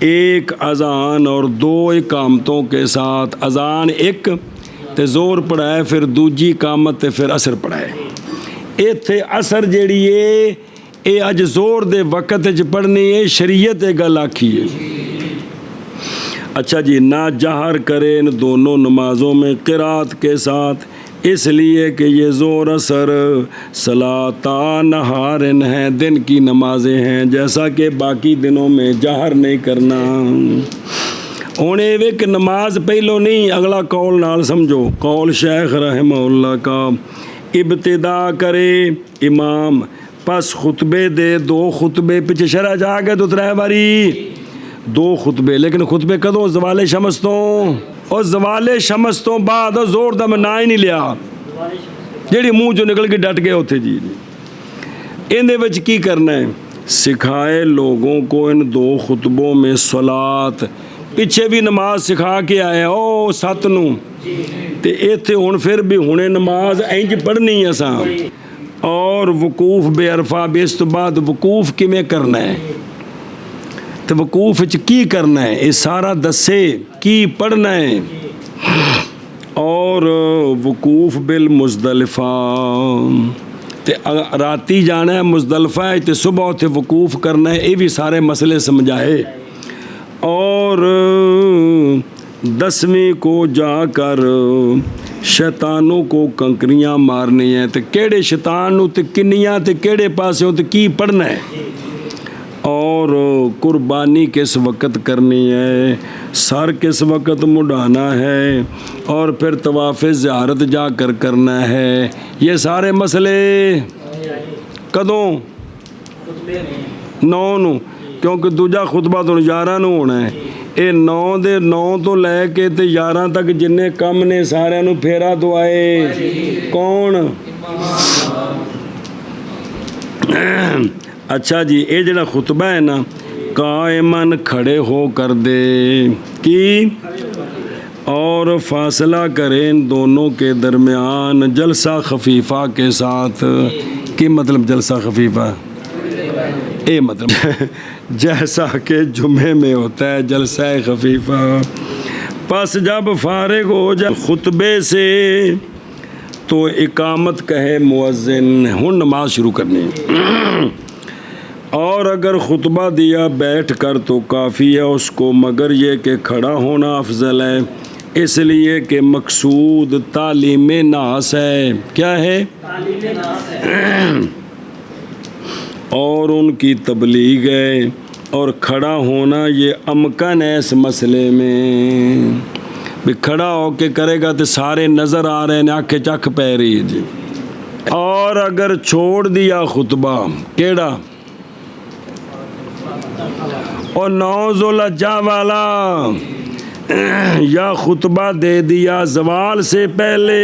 ایک اذان اور 2 اقامتوں کے ساتھ، اذان ایک تے زور پڑھائے، پھر دوجی اقامت تے پھر اثر پڑھائے۔ ایتھے اثر جیڑی ہے اے اج زور دے وقت وچ پڑھنی ہے، شریعت اے گل آکھی ہے۔ اچھا جی، نہ جہر کرے ان دونوں نمازوں میں قرات کے ساتھ، اس لیے کہ یہ زور اثر صلاتا نہارن ہیں، دن کی نمازیں ہیں، جیسا کہ باقی دنوں میں جہر نہیں کرنا۔ انہیں کہ نماز پہلو نہیں، اگلا قول نال سمجھو، قول شیخ رحمہ اللہ کا، ابتدا کرے امام پس خطبے دے 2 خطبے، پیچھے شرح جا گئے تو 3 باری 2 خطبے، لیکن خطبے کدوں؟ زوال شمس تو، اور زوال شمس تو بعد زور دا میں نہ ہی نہیں لیا، جیڑی منہ جو نکل کے ڈٹ گئے ہوتے جی۔ اندے وچ کی کرنا ہے؟ سکھائے لوگوں کو ان 2 خطبوں میں صلات، پیچھے بھی نماز سکھا کے آیا او 7 نو، تے ایتھے ہن پھر بھی ہنے نماز انج پڑھنی ہے سا، اور وقوف بے عرفہ بھی، اس تو بعد وقوف کیویں کرنا ہے تے وقوف وچ کی کرنا ہے، یہ سارا دسے کی پڑھنا ہے۔ اور وقوف بالمزدلفہ، تے راتی جانا ہے مزدلفہ ہے تے صبح تے وقوف کرنا ہے، یہ بھی سارے مسئلے سمجھائے۔ اور 10ویں کو جا کر شیطانوں کو کنکریاں مارنی ہیں، تے کیڑے شیطان نو تے کنیاں تے کیڑے پاسوں تے کی پڑھنا ہے۔ اور قربانی کس وقت کرنی ہے، سر کس وقت مڈانا ہے، اور پھر طواف زیارت جا کر کرنا ہے، یہ سارے مسئلے کدوں؟ 9 نو، کیونکہ دوجا خطبہ تو 11 نو ہونا ہے۔ اے 9 دے 9 تو لے کے تے 11 تک جننے کم نے سارے نو پھیرا دعائے کون؟ اچھا جی، اے جڑا خطبہ ہے نا، قائمن کھڑے ہو کر دے کی، اور فاصلہ کریں ان دونوں کے درمیان جلسہ خفیفہ کے ساتھ۔ کی مطلب جلسہ خفیفہ؟ اے مطلب جیسا کہ جمعے میں ہوتا ہے جلسہ خفیفہ۔ پس جب فارغ ہو جائے خطبے سے تو اقامت کہے مؤذن، ہن نماز شروع کرنی۔ اور اگر خطبہ دیا بیٹھ کر تو کافی ہے اس کو، مگر یہ کہ کھڑا ہونا افضل ہے، اس لیے کہ مقصود تعلیم ناس ہے۔ کیا ہے؟ تعلیم ناس ہے، اور ان کی تبلیغ ہے، اور کھڑا ہونا یہ امکن ہے اس مسئلے میں، بھی کھڑا ہو کے کرے گا تو سارے نظر آ رہے ہیں، آنکھیں چکھ پہ رہی ہے جی۔ اور اگر چھوڑ دیا خطبہ، کیڑا؟ اور 9 ذوالحجہ والا، یا خطبہ دے دیا زوال سے پہلے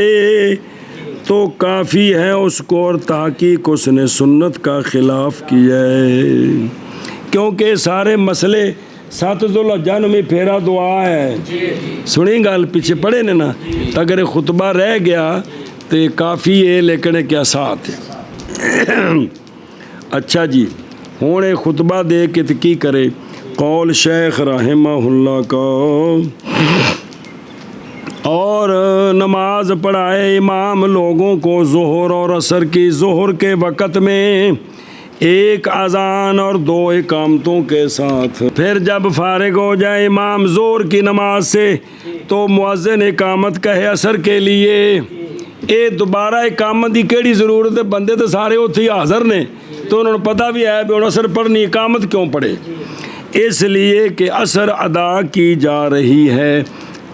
تو کافی ہے اس کو، اور تحقیق اس نے سنت کا خلاف کیا ہے، کیونکہ سارے مسئلے 7 ذوالحجہ میں پھیرا دعا ہے۔ سنی گل پیچھے پڑھے نے نا، اگر خطبہ رہ گیا تو کافی ہے، لیکن کیا ساتھ ہے۔ اچھا جی، ہوں یہ خطبہ دے کے تو کی کرے؟ قول شیخ رحمہ اللہ کا، اور نماز پڑھائے امام لوگوں کو ظہر اور عصر کی، ظہر کے وقت میں 1 اذان اور 2 اقامتوں کے ساتھ، پھر جب فارغ ہو جائے امام ظہر کی نماز سے تو مؤذن اقامت کہے عصر کے لیے۔ اے دوبارہ اقامت کی کیڑی ضرورت ہے؟ بندے تو سارے اتھے حاضر نے، تو انہوں نے پتہ بھی ہے بھی عصر پڑھنی، اقامت کیوں پڑھے؟ اس لیے کہ عصر ادا کی جا رہی ہے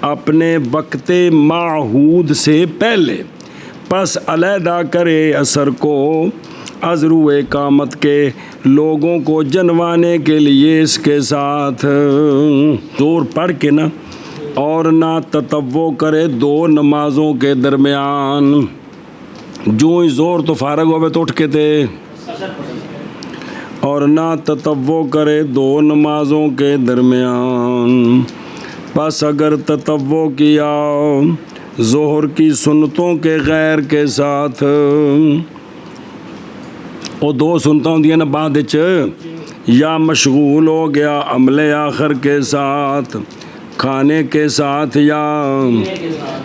اپنے وقت معہود سے پہلے، پس علیحدہ کرے عصر کو عذرو اقامت کے، لوگوں کو جنوانے کے لیے اس کے ساتھ زور پڑھ کے نا، اور نہ تطوع کرے 2 نمازوں کے درمیان، جو ہی زور تو فارغ ہوئے تو اٹھ کے تھے، اور نہ تطوع کرے 2 نمازوں کے درمیان۔ پس اگر تطوع کیا ظہر کی سنتوں کے غیر کے ساتھ، وہ 2 سنتیں ہوندیاں نا بعد وچ، یا مشغول ہو گیا عمل آخر کے ساتھ، کھانے کے ساتھ، یا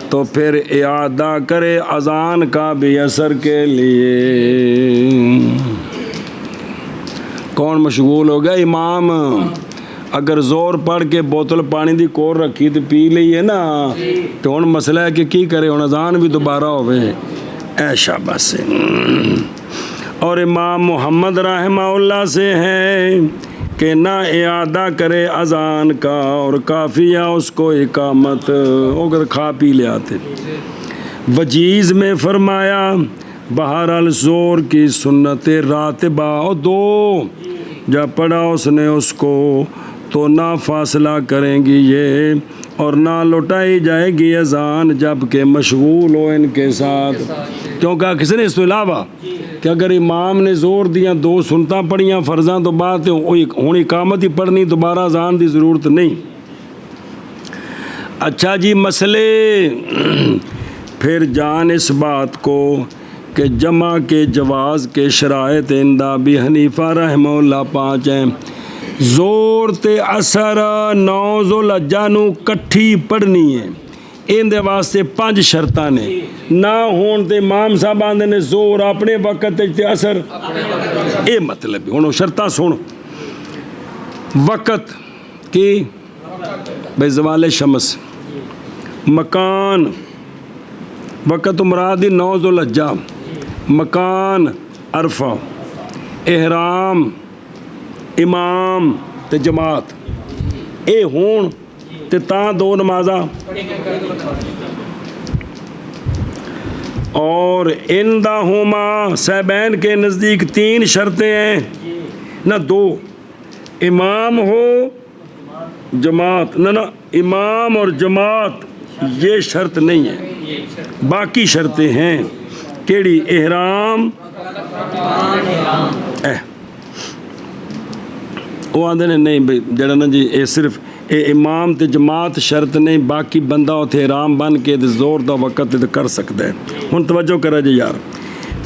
تو پھر اعادہ کرے اذان کا بھی اثر کے لیے۔ کون مشغول ہو گیا؟ امام۔ اگر زور پڑھ کے بوتل پانی دی کور رکھی تو پی لئیے نا، تو ہن مسئلہ ہے کہ کی کرے، ہن اذان بھی دوبارہ ہوئے، ایشا بس۔ اور امام محمد رحمہ اللہ سے ہے کہ نہ اعادہ کرے اذان کا، اور کافی ہے اس کو اقامت، اگر کھا پی لے آتے۔ وجیز میں فرمایا بہرحال زور کی سنت راتبہ، اور دو جب پڑھا اس نے اس کو تو نہ فاصلہ کریں گی یہ، اور نہ لوٹائی جائے گی اذان جب کہ مشغول ہو ان کے ساتھ۔ کیونکہ کسی نے اس کے علاوہ کہ اگر امام نے زور دیا، دو سنتاں پڑھیاں فرضاں تو بات ہوں اقامت ہی پڑھنی، دوبارہ اذان دی ضرورت نہیں۔ اچھا جی، مسئلے پھر جان اس بات کو کہ جمع کے جواز کے شرائط عند ابی حنیفہ رحمہ اللہ 5 ہیں۔ زور تے اثر 9 ذوالحجہ نو کٹھی پڑھنی ہے، ان دے واسطے 5 شرطاں نے، نہ ہون تے امام صاحب آندے نے زور اپنے وقت تے اثر، اے مطلب ہن شرطاں سن۔ وقت کی بے زوال شمس، مکان، وقت مراد 9 ذوالحجہ، مکان عرفہ، احرام، امام تے جماعت، اے ہون تے تاں 2 نمازاں، اور اندہما صاحبین کے نزدیک 3 شرطیں ہیں، نہ 2، امام ہو جماعت، نہ امام اور جماعت یہ شرط نہیں ہے، باقی شرطیں ہیں۔ کیڑی؟ احرام، وہ آندے نے نہیں بھئی جڑا نا جی اے صرف اے امام تے جماعت شرط نہیں، باقی بندہ اتھے احرام بن کے زور دا وقت تے کر سکتا ہے۔ ہن توجہ کرا جی یار،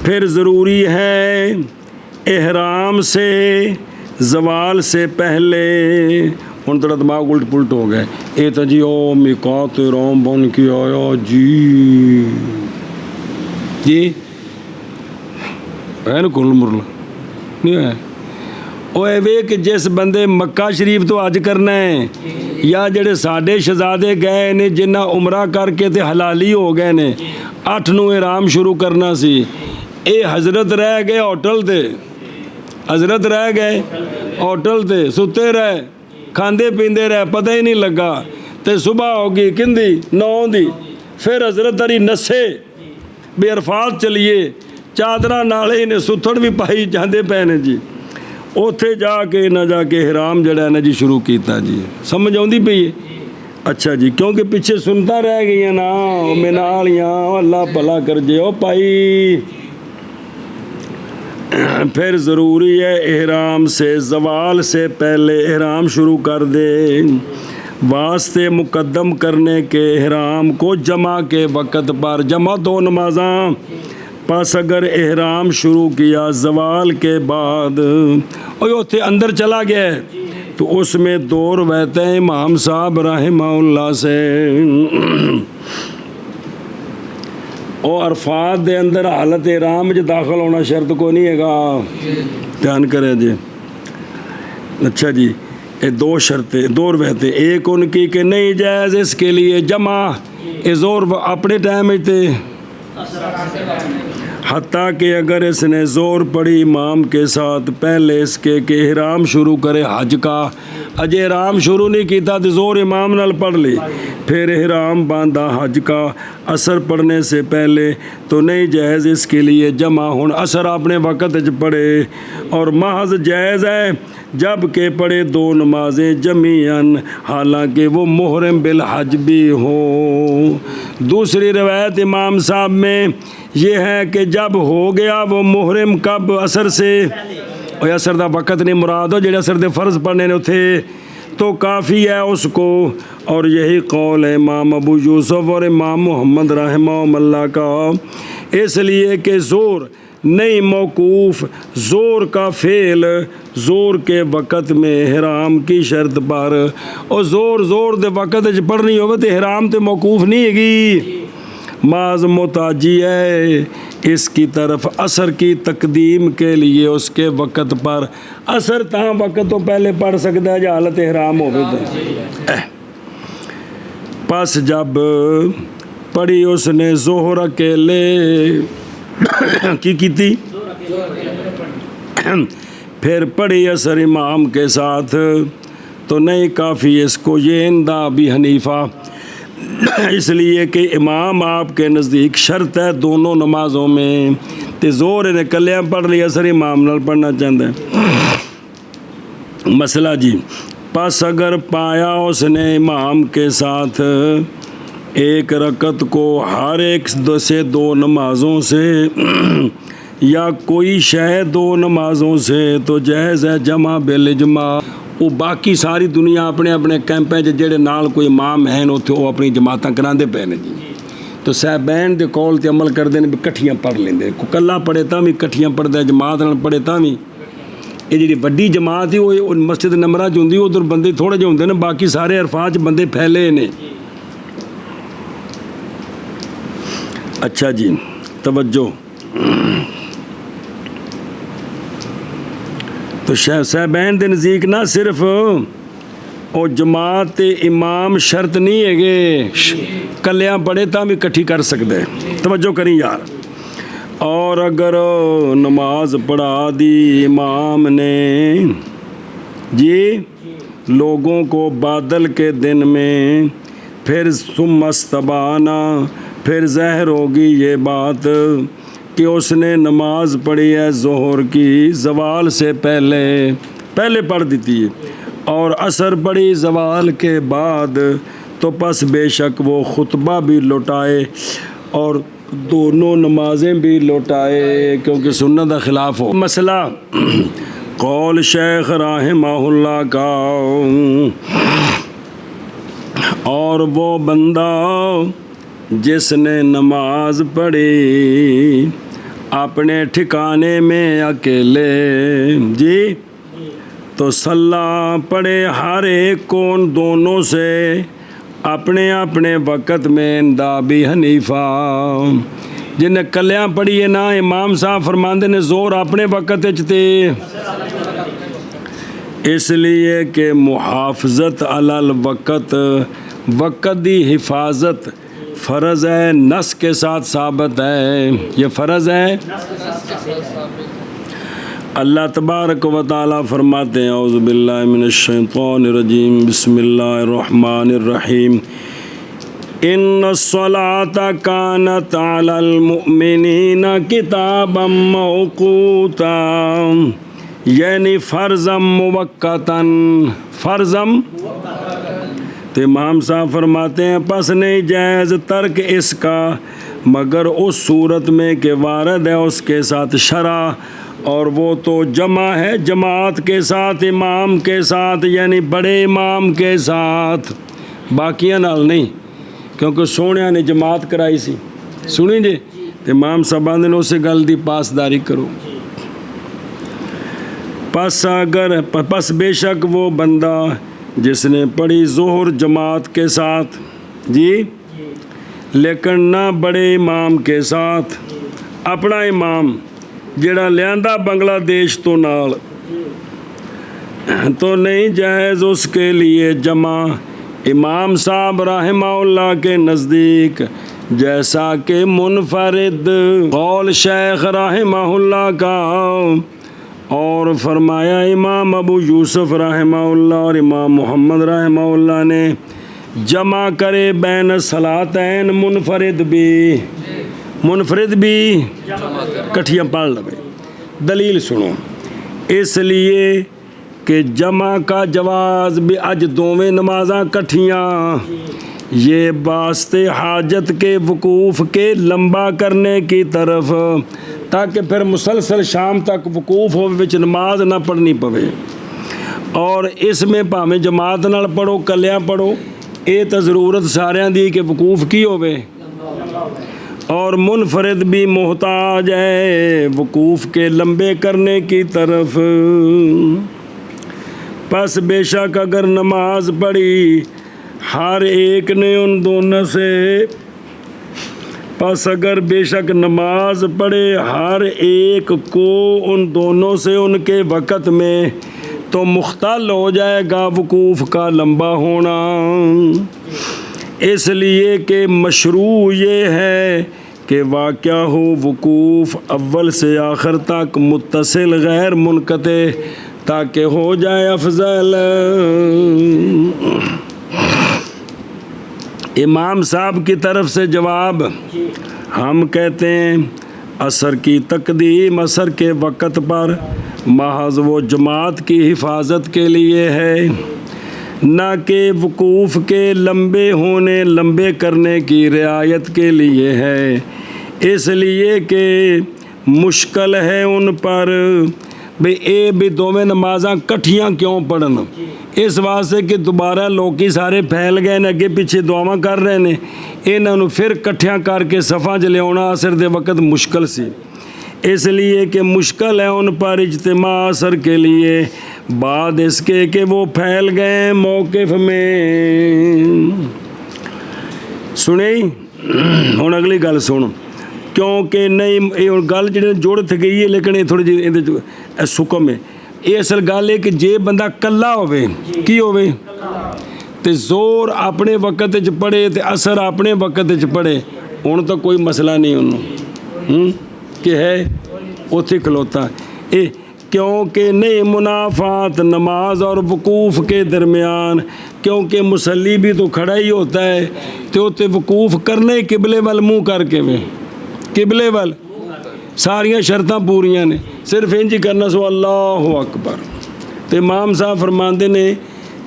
پھر ضروری ہے احرام سے زوال سے پہلے، ہن تھوڑا دماغ الٹ پلٹ ہو گئے، اے تو جی او میقات احرام بن کے آیا جی ہے نا، کل مرلا نہیں ہے۔ وہ ایوے کہ جس بندے مکہ شریف تو حج کرنا ہے، یا جڑے ساڈے شہزادے گئے نے جنہ عمرہ کر کے تے حلالی ہو گئے نے، 8 نو احرام شروع کرنا سی، اے حضرت رہ گئے ہوٹل تے، حضرت رہ گئے ہوٹل تے، ستے رہے، کھاندے پیندے رہے، پتہ ہی نہیں لگا، تے صبح ہوگی کندی 9 دی، پھر حضرت علی نسے بے عرفات چلیے، چادرہ نالے نے ستھڑ بھی پائی جاندے پے نے جی، اوتھے جا کے نہ جا کے احرام جڑا ہے نا جی شروع کیتا جی، سمجھ آؤندی پئی ہے؟ اچھا جی، کیونکہ پیچھے سنتا رہ گئی ہیں نا منالیاں، اللہ بھلا کر جے او پائی۔ پھر ضروری ہے احرام سے زوال سے پہلے احرام شروع کر دے، واسطے مقدم کرنے کے احرام کو جمع کے وقت پر، جمع 2 نمازاں، پس اگر احرام شروع کیا زوال کے بعد اور اتھے اندر چلا گیا ہے تو اس میں 2 روایتیں امام صاحب رحمہ اللہ سے، اور عرفات دے اندر حالت احرام جو داخل ہونا شرط کو نہیں ہے گا، دھیان کرے جی۔ اچھا جی، یہ 2 شرطیں 2 روایتیں، ایک ان کی کہ نہیں جائز اس کے لیے جمع زور اپنے ٹائم میں تھے، حتیٰ کہ اگر اس نے زور پڑی امام کے ساتھ پہلے اس کے کہ احرام شروع کرے حج کا، اجے احرام شروع نہیں کیتا تو زور امام نال پڑھ لی، پھر احرام باندھا حج کا اثر پڑھنے سے پہلے تو نہیں جائز اس کے لیے جمع، ہن اثر اپنے وقت پڑھے، اور محض جائز ہے جب کہ پڑھے 2 نمازیں جمیعاً حالانکہ وہ محرم بالحج بھی ہو۔ دوسری روایت امام صاحب میں یہ ہے کہ جب ہو گیا وہ محرم کب، اثر سے، اور اثر دا وقت نہیں مراد ہو جڑے اثر دے فرض پڑھنے نے تھے تو کافی ہے اس کو، اور یہی قول ہے امام ابو یوسف اور امام محمد رحمہ اللہ کا، اس لیے کہ زور نہیں موقوف زور کا فعل زور کے وقت میں احرام کی شرط پر اور زور دے وقت وچ پڑھنی ہوے تے احرام تے موقوف نہیں ہے معاذ متاجی ہے اس کی طرف اثر کی تقدیم کے لیے اس کے وقت پر اثر تاں وقت تو پہلے پڑھ سکتا ہے یا حالت احرام ہوے تے پس جب پڑھی اس نے ظہر اکیلے کی کیتی پھر پڑھی اثر امام کے ساتھ تو نہیں کافی اس کو یہ عند ابی حنیفہ اس لیے کہ امام آپ کے نزدیک شرط ہے دونوں نمازوں میں تے زور نے کلیاں پڑھ لی اثر امام نال پڑھنا چاہتا ہے مسئلہ جی پس اگر پایا اس نے امام کے ساتھ ایک رکعت کو ہر ایک سے دو نمازوں سے یا کوئی شے دو نمازوں سے تو جائز ہے جمع بالاجماع وہ باقی ساری دنیا اپنے اپنے کیمپیں جڑے نال کوئی امام ہیں اتنے وہ اپنی جماعتاں کراندے پے نے جی تو صاحبین دے قول تے عمل کردے نے بھی کٹھیاں پڑھ لیندے کو کلا پڑھے تاں بھی کٹھیاں پڑھدا جماعت نال پڑھے تاں بھی یہ جڑی وڈی جماعت ہے وہ مسجد نمرہ چ ہوندی ادھر بندے تھوڑے جہے ہوندے نے باقی سارے عرفات بندے پھیلے نے اچھا جی توجہ تو صاحبین دے نزدیک نہ صرف او جماعت تے امام شرط نہیں ہے گے کلیاں پڑھے تاں بھی کٹھی کر سکتے توجہ کریں یار اور اگر نماز پڑھا دی امام نے جی لوگوں کو بادل کے دن میں پھر ثم استبانا پھر ظاہر ہوگی یہ بات کہ اس نے نماز پڑھی ہے ظہر کی زوال سے پہلے پڑھ دیتی ہے اور عصر پڑھی زوال کے بعد تو پس بے شک وہ خطبہ بھی لوٹائے اور دونوں نمازیں بھی لوٹائے کیونکہ سنت کا خلاف ہو مسئلہ قول شیخ رحمہ اللہ کا اور وہ بندہ جس نے نماز پڑھی اپنے ٹھکانے میں اکیلے جی تو صلاح پڑھے ہر ایک کون دونوں سے اپنے اپنے وقت میں عند ابی حنیفہ جن کلیاں پڑھی ہے نا امام صاحب فرماندے نے زور اپنے وقت وچ تے اس لیے کہ محافظت علی الوقت وقت دی حفاظت فرض ہے نص کے ساتھ ثابت ہے یہ فرض ہے اللہ تبارک و تعالی فرماتے ہیں اعوذ باللہ من الشیطان الرجیم بسم اللہ الرحمن الرحیم ان الصلاة كانت علی المؤمنین کتابا موقوتا یعنی فرضا موقتا فرضا تو امام صاحب فرماتے ہیں پس نہیں جائز ترک اس کا مگر اس صورت میں کہ وارد ہے اس کے ساتھ شرع اور وہ تو جمع ہے جماعت کے ساتھ امام کے ساتھ یعنی بڑے امام کے ساتھ باقیاں نال نہیں کیونکہ سونے نے جماعت کرائی سی سنیں جی امام صاحب نے اسے گل دی پاسداری کرو پس بے شک وہ بندہ جس نے پڑھی ظہر جماعت کے ساتھ جی لیکن نہ بڑے امام کے ساتھ اپنا امام جڑا لیاندہ بنگلہ دیش تو نال تو نہیں جائز اس کے لیے جمع امام صاحب رحمہ اللہ کے نزدیک جیسا کہ منفرد قول شیخ رحمہ اللہ کا اور فرمایا امام ابو یوسف رحمہ اللہ اور امام محمد رحمہ اللہ نے جمع کرے بین صلاتین منفرد بھی کٹھیاں پڑھ لو دلیل سنو اس لیے کہ جمع کا جواز بھی اج دوویں نمازاں کٹھیاں یہ واسطے حاجت کے وقوف کے لمبا کرنے کی طرف تاکہ پھر مسلسل شام تک وقوف ہو وچ نماز نہ پڑھنی پوے اور اس میں پاویں جماعت نال پڑھو کلیاں پڑھو یہ تو ضرورت ساریاں دی کہ وقوف کی ہوے اور منفرد بھی محتاج ہے وقوف کے لمبے کرنے کی طرف۔ پس بے شک اگر نماز پڑھی ہر ایک نے ان دونوں سے، پس اگر بے شک نماز پڑھے ہر ایک کو ان دونوں سے ان کے وقت میں، تو مختل ہو جائے گا وقوف کا لمبا ہونا، اس لیے کہ مشروع یہ ہے کہ واقعہ ہو وقوف اول سے آخر تک متصل غیر منقطع، تاکہ ہو جائے افضل۔ امام صاحب کی طرف سے جواب، ہم کہتے ہیں عصر کی تقدیم عصر کے وقت پر محض وہ جماعت کی حفاظت کے لیے ہے، نہ کہ وقوف کے لمبے کرنے کی رعایت کے لیے ہے، اس لیے کہ مشکل ہے ان پر بھئی اے بھی دوویں نمازاں کٹھیاں کیوں پڑھن، اس واسطے کہ دوبارہ لوکی سارے پھیل گئے نے، اگے پیچھے دعاواں کر رہے نے، انہاں نوں پھر کٹھیاں کر کے صفاں چ لیاونا عصر دے وقت مشکل سی، اس لیے کہ مشکل ہے ان پر اجتماع عصر کے لیے بعد اس کے کہ وہ پھیل گئے موقف میں۔ سنی ہن اگلی گل سن، کیونکہ نہیں یہ گل جی جڑ تھی گئی ہے، لیکن یہ تھوڑی جی سکم ہے، یہ اصل گل ہے کہ جے بندہ کلا ہوئے کی ہوئے تے زور اپنے وقت چ پڑھے تے اثر اپنے وقت چ پڑھے، ہن تو کوئی مسئلہ نہیں انہوں کہ ہے اتھے کھلوتا اے، کیونکہ نہیں منافات نماز اور وقوف کے درمیان، کیونکہ مصلی بھی تو کھڑا ہی ہوتا ہے، تو تے وقوف کرنے قبلے وال منہ کر کے میں قبلے وال ساریاں شرطاں پوریاں نے، صرف انج کرنا سو اللہ اکبر۔ تو امام صاحب فرماندے نے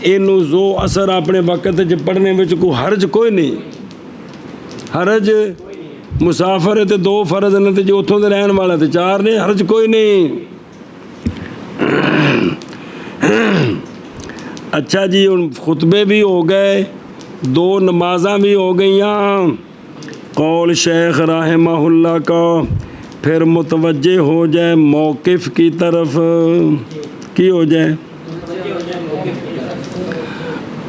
اینو زو اثر اپنے وقت چ پڑھنے وچ کوئی حرج کوئی نہیں، حرج مسافر ہے تے 2 فرض نے تے جو اتھوں دے رہن والا تے 4 نے، حرج کوئی نہیں۔ اچھا جی ہن خطبے بھی ہو گئے، 2 نمازاں بھی ہو گئیاں، قول شیخ رحمہ اللہ کا، پھر متوجہ ہو جائے موقف کی طرف، کی ہو جائے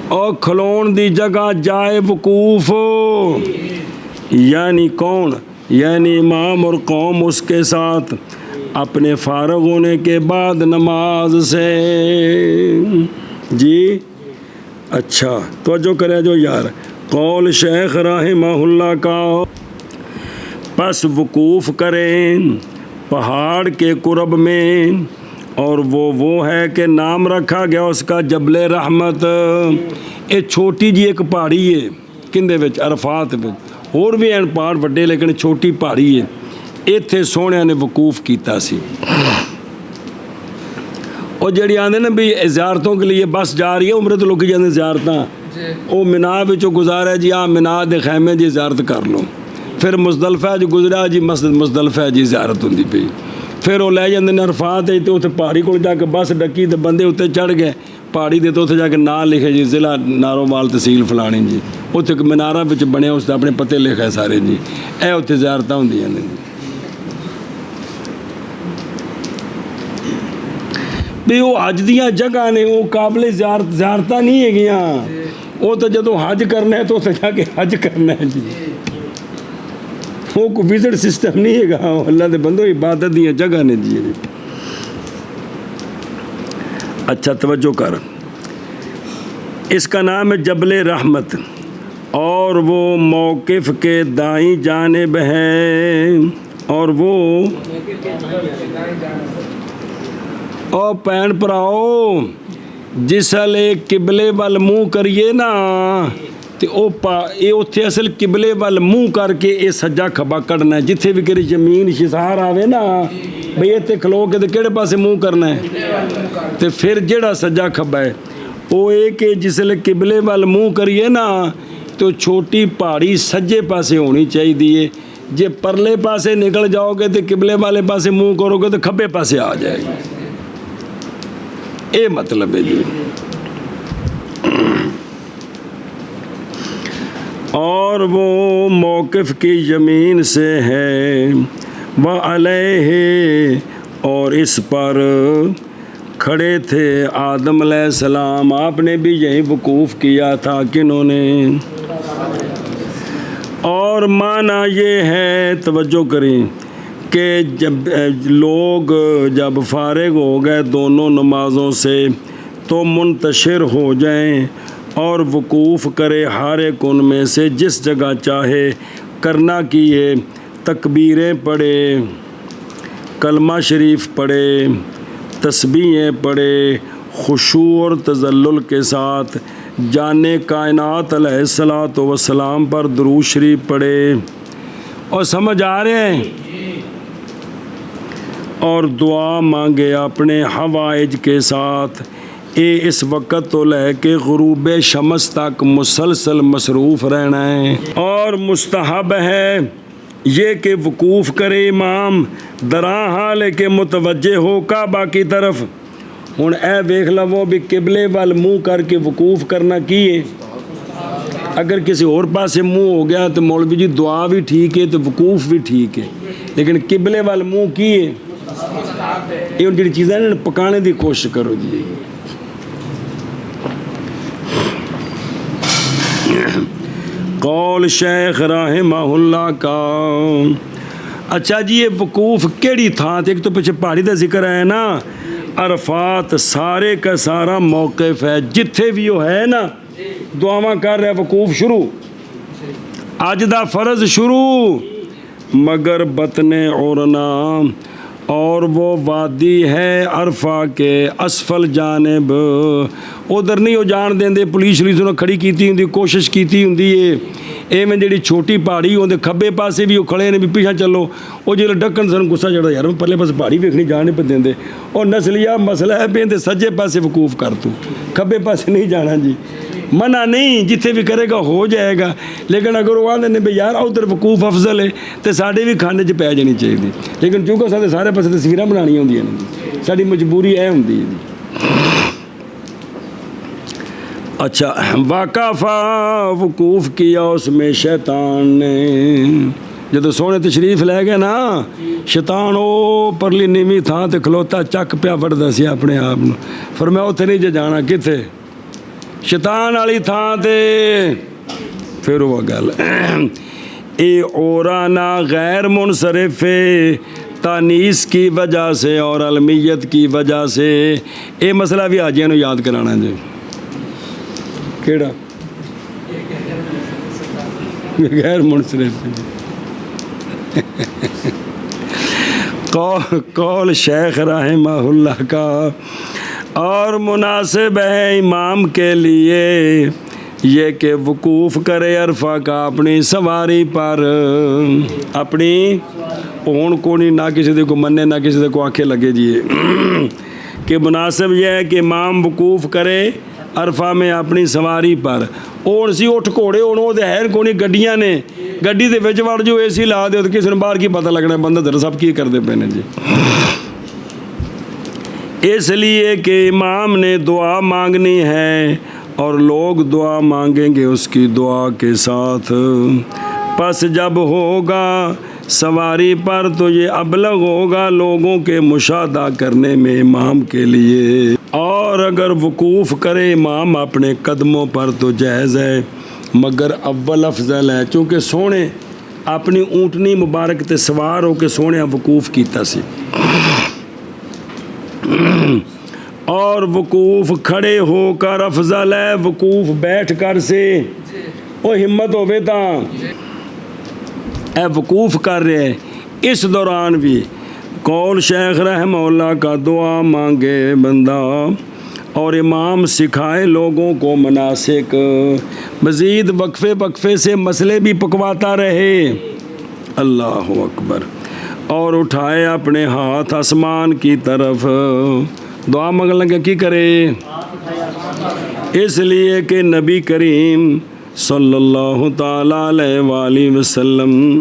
اور کھلون دی جگہ جائے وقوف، یعنی کون؟ یعنی امام اور قوم اس کے ساتھ اپنے فارغ ہونے کے بعد نماز سے۔ جی اچھا توجہ کرے جو یار، قول شیخ رحمہ اللہ کا، پس وقوف کریں پہاڑ کے قرب میں، اور وہ ہے کہ نام رکھا گیا اس کا جبل رحمت، یہ چھوٹی جی ایک پہاڑی ہے کندے وچ عرفات وچ، اور بھی ہیں پہاڑ وڈے لیکن چھوٹی پہاڑی ہے، ایتھے سونے نے وقوف کیتا سی۔ اور جڑی آندے نا بھی زیارتوں کے لیے بس جا رہی ہے عمرے تو لوگ جاندے زیارتاں، وہ منا وچوں گزارا جی آ منا دے خیمے جی زیارت کر لو، پھر مزدلفہ جو گزرا جی مسجد مزدلفہ جی زیارت ہوندی پئی، پھر وہ لے جاندے نے عرفات تے اتنے پہاڑی کو جا کے بس ڈکی تے بندے اتنے چڑھ گئے پہاڑی دے، تو اتنے جا کے نام لکھے جی ضلع نارووال تحصیل فلانی جی، اتنے مینارہ وچ بنے اس اپنے پتے لکھے سارے جی، اے اتنے زیارتاں ہوندیاں نے۔ بھی وہ حج دیاں جگہ نے، وہ قابل زیارتاں نہیں ہے گیاں، وہ تو جدو حج کرنا ہے تو اتنے جا کے حج کرنا ہے جی، وہ کوئی وزٹ سسٹم نہیں ہے گا، اللہ دے بندو عبادت دیاں جگہ نے جی۔ اچھا توجہ کر، اس کا نام ہے جبل رحمت، اور وہ موقف کے دائیں جانب ہے، اور وہ او پین پراؤ جسلے قبلے وال منہ کریے نا، تے یہ اتنے اصل قبلے وال منہ کر کے یہ سجا کھبا کھڑنا ہے، جتھے بھی کری زمین شسار آوے نا بھئی اتنے کھلو کے کہڑے پاسے منہ کرنا ہے، تے پھر جڑا سجا کھبا ہے وہ یہ کہ جسلے قبلے وال منہ کریے نا تو چھوٹی پہاڑی سجے پاسے ہونی چاہیے، جے پرلے پاسے نکل جاؤ گے تو قبلے والے پاسے منہ کرو گے تو کھبے پاسے آ جائے گا، اے مطلب ہے جی۔ اور وہ موقف کی یمین سے ہے، وعلیہ اور اس پر کھڑے تھے آدم علیہ السلام، آپ نے بھی یہی وقوف کیا تھا، کنہوں نے؟ اور معنی یہ ہے، توجہ کریں، کہ جب لوگ جب فارغ ہو گئے دونوں نمازوں سے تو منتشر ہو جائیں اور وقوف کرے ہر ایک ان میں سے جس جگہ چاہے، کرنا کیے، تکبیریں پڑھے، کلمہ شریف پڑھے، تسبیحیں پڑھے، خشوع اور تذلل کے ساتھ جان کائنات علیہ الصلوۃ والسلام پر درود شریف پڑھے۔ اور سمجھ آ رہے ہیں؟ اور دعا مانگے اپنے حوائج کے ساتھ، اس وقت تو لے کے غروب شمس تک مسلسل مصروف رہنا ہے۔ اور مستحب ہے یہ کہ وقوف کرے امام دراں حال کے متوجہ ہو کعبہ کی طرف۔ ہن اے ویکھ لو بھی قبلے وال منہ کر کے وقوف کرنا کی ہے۔ اگر کسی اور پاسے منہ ہو گیا تو مولوی جی دعا بھی ٹھیک ہے تو وقوف بھی ٹھیک ہے، لیکن قبلے وال منہ کی ہے، یہ جڑی چیزیں پکانے دی کوشش کرو جی۔ قول شیخ رحمہ اللہ کا۔ اچھا جی، یہ وقوف کیڑی تھا؟ ایک تو پیچھے پہاڑی دا ذکر ہے نا، عرفات سارے کا سارا موقف ہے، جتھے بھی وہ ہے نا دعاواں کر رہے، وقوف شروع، اج دا فرض شروع، مگر بطن عرنا اور وہ وادی ہے عرفہ کے اسفل جانب، ادھر نہیں وہ جان دیں دے، پولیس نے کھڑی کیتی ہوں، کوشش کیتی ہوں، ایویں جڑی چھوٹی پہاڑی ہوندے کھبے پاسے بھی وہ کھڑے نے بھی پیچھا چلو، وہ جلے ڈکن سن غصہ چڑھتا یار پرلے پاس پہاڑی ویکھنی جان نہیں پہ دیں، اور نسلیہ مسئلہ ہے پہ سجے پاسے وقوف کر تو، کھبے پاسے نہیں جانا جی، منع نہیں، جتھے بھی کرے گا ہو جائے گا، لیکن اگر وہ آدھے نے بھائی یار ادھر وقوف افضل ہے تو ساڑھے بھی کھانے چ پی جانی چاہیے، لیکن چونکہ سارے سارے پاسے تصویریں بنانی ہوندی ہیں، ساری مجبوری اے ہوندی ہے۔ اچھا، واقعہ وقوف کیا اس میں شیطان نے، جدو سونے تشریف لے گئے نا، شیطان او پرلی نیوی تھان تے کھلوتا چک پیا وڑدا سی اپنے آپ نو، فرمایا اوتھے نہیں جے جانا، کتے شیطان والی تھان تے، پھر وہ گل اے اورانا غیر منصرف تانیس کی وجہ سے اور علمیت کی وجہ سے، اے مسئلہ بھی حاجیاں نو یاد کرانا جی، کیڑا غیر منصرف قول شیخ رحمہ اللہ کا۔ اور مناسب ہے امام کے لیے یہ کہ وقوف کرے عرفہ کا اپنی سواری پر، اپنی اون کو نہیں، نہ کسی دے کو منے نہ کسی دے کو آنکھیں لگے جی، کہ مناسب یہ ہے کہ امام وقوف کرے عرفہ میں اپنی سواری پر، اون سی اٹھ گھوڑے ہوں دے ہے کونی گڈیاں نے، گڈی دے وچ وڑ جو اے سی لا دے تو کسی نے باہر کی پتہ لگنا بندہ در سب کی کردے پے نے جی۔ اس لیے کہ امام نے دعا مانگنی ہے اور لوگ دعا مانگیں گے اس کی دعا کے ساتھ، پس جب ہوگا سواری پر تو یہ ابلغ ہوگا لوگوں کے مشاہدہ کرنے میں امام کے لیے، اور اگر وقوف کرے امام اپنے قدموں پر تو جائز ہے، مگر اول افضل ہے، چونکہ سونے اپنی اونٹنی مبارک تے سوار ہو کے سونے وقوف کیتا سی، اور وقوف کھڑے ہو کر افضل ہے، وقوف بیٹھ کر سے وہ ہمت ہوئے تا اے وقوف کر رہے، اس دوران بھی قول شیخ رحمہ اللہ کا دعا مانگے بندہ اور امام سکھائے لوگوں کو مناسک، مزید وقفے وقفے سے مسئلے بھی پکواتا رہے، اللہ اکبر، اور اٹھائے اپنے ہاتھ آسمان کی طرف، دعا مانگنے لگے کی کرے، اس لیے کہ نبی کریم صلی اللہ تعالیٰ علیہ وآلہ وسلم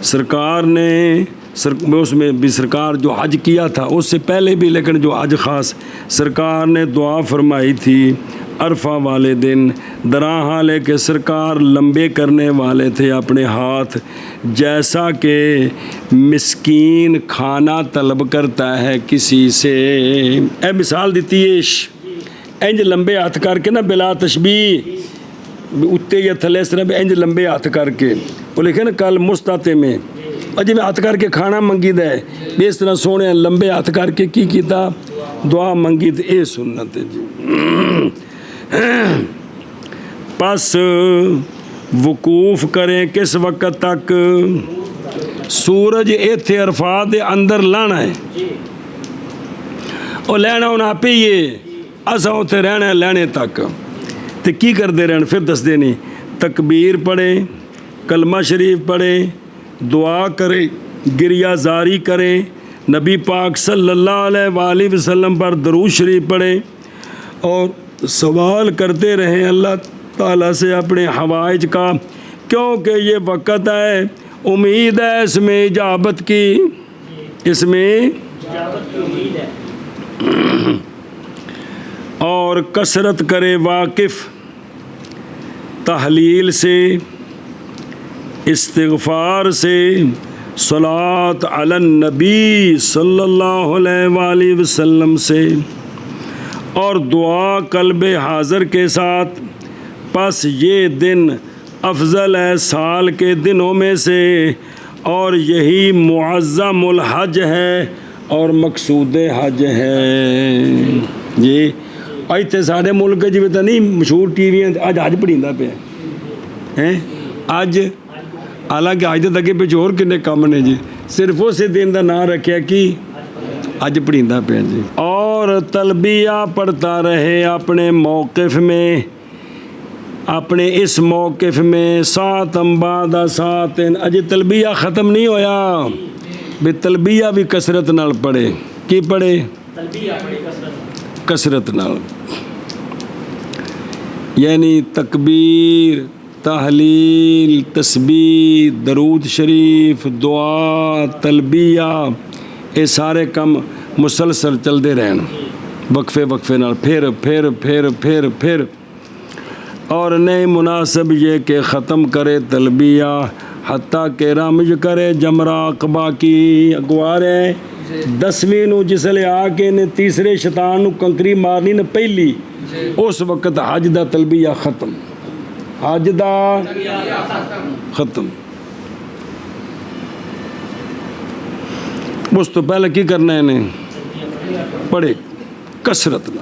سرکار نے اس میں بھی سرکار جو حج کیا تھا اس سے پہلے بھی، لیکن جو حج خاص سرکار نے دعا فرمائی تھی، عرفہ والے دن درا حال ہے کہ سرکار لمبے کرنے والے تھے اپنے ہاتھ، جیسا کہ مسکین کھانا طلب کرتا ہے کسی سے۔ اے مثال دیتی ہے انج لمبے ہاتھ کر کے نا، بلا تشبیہ، اتنے یا تھلے اس طرح انج لمبے ہاتھ کر کے، وہ لکھے نا کل مستاتے میں جی میں ہاتھ کر کے کھانا منگی دے، اس طرح سونے لمبے ہاتھ کر کے کی کیتا دعا منگی تے اے سنت ہے جی۔ پس وقوف کریں کس وقت تک؟ سورج ایتھے عرفات دے اندر لانا ہے، اور لینا انہیں آپ ہی ہے، اساں اتنے رہنا ہے لینے تک۔ تو کی کردے رہن؟ پھر دس دینی تکبیر پڑھے، کلمہ شریف پڑھے، دعا کرے، گریہ زاری کرے، نبی پاک صلی اللہ علیہ وآلہ وسلم پر درود شریف پڑھے، اور سوال کرتے رہیں اللہ تعالیٰ سے اپنے حوائج کا، کیونکہ یہ وقت ہے امید ہے اس میں اجابت کی، اس میں اجابت کی امید ہے۔ اور کثرت کرے واقف تحلیل سے، استغفار سے، صلاۃ علی النبی صلی اللہ علیہ وآلہ وسلم سے، اور دعا قلب حاضر کے ساتھ۔ پس یہ دن افضل ہے سال کے دنوں میں سے، اور یہی معظم الحج ہے اور مقصود حج ہے جی۔ ایتھے سارے ملک جی پتہ نہیں مشہور ٹی وی اج حج پڑھیندا پیا ہے اج، حالانکہ اج دے اگے پیچھے اور کنے کم نے جی، صرف اسی دن دا نام رکھیا کہ اج پڑھیندا پیا جی۔ اور تلبیہ پڑھتا رہے اپنے موقف میں، اپنے اس موقف میں، سات بعد سات، اجے تلبیہ ختم نہیں ہویا، بے تلبیہ بھی کثرت نال پڑھے۔ کی پڑھے؟ تلبیہ پڑھے کثرت نال، یعنی تکبیر، تحلیل، تسبیح، درود شریف، دعا، تلبیہ، یہ سارے کم مسلسل چلتے رہن وقفے وقفے نال، پھر اور نہیں مناسب یہ کہ ختم کرے تلبیہ حتیٰ کہ رمج کرے جمرہ عقبہ کی۔ اگوارے 10ویں نو جس لے آ کے نے تیسرے شیطان نو کنکری مارنی نے پہلی، اس وقت حج دا تلبیہ ختم، حج دا ختم۔ اس تو پہلے کی کرنا ہے انہیں پڑھے کثرت نہ۔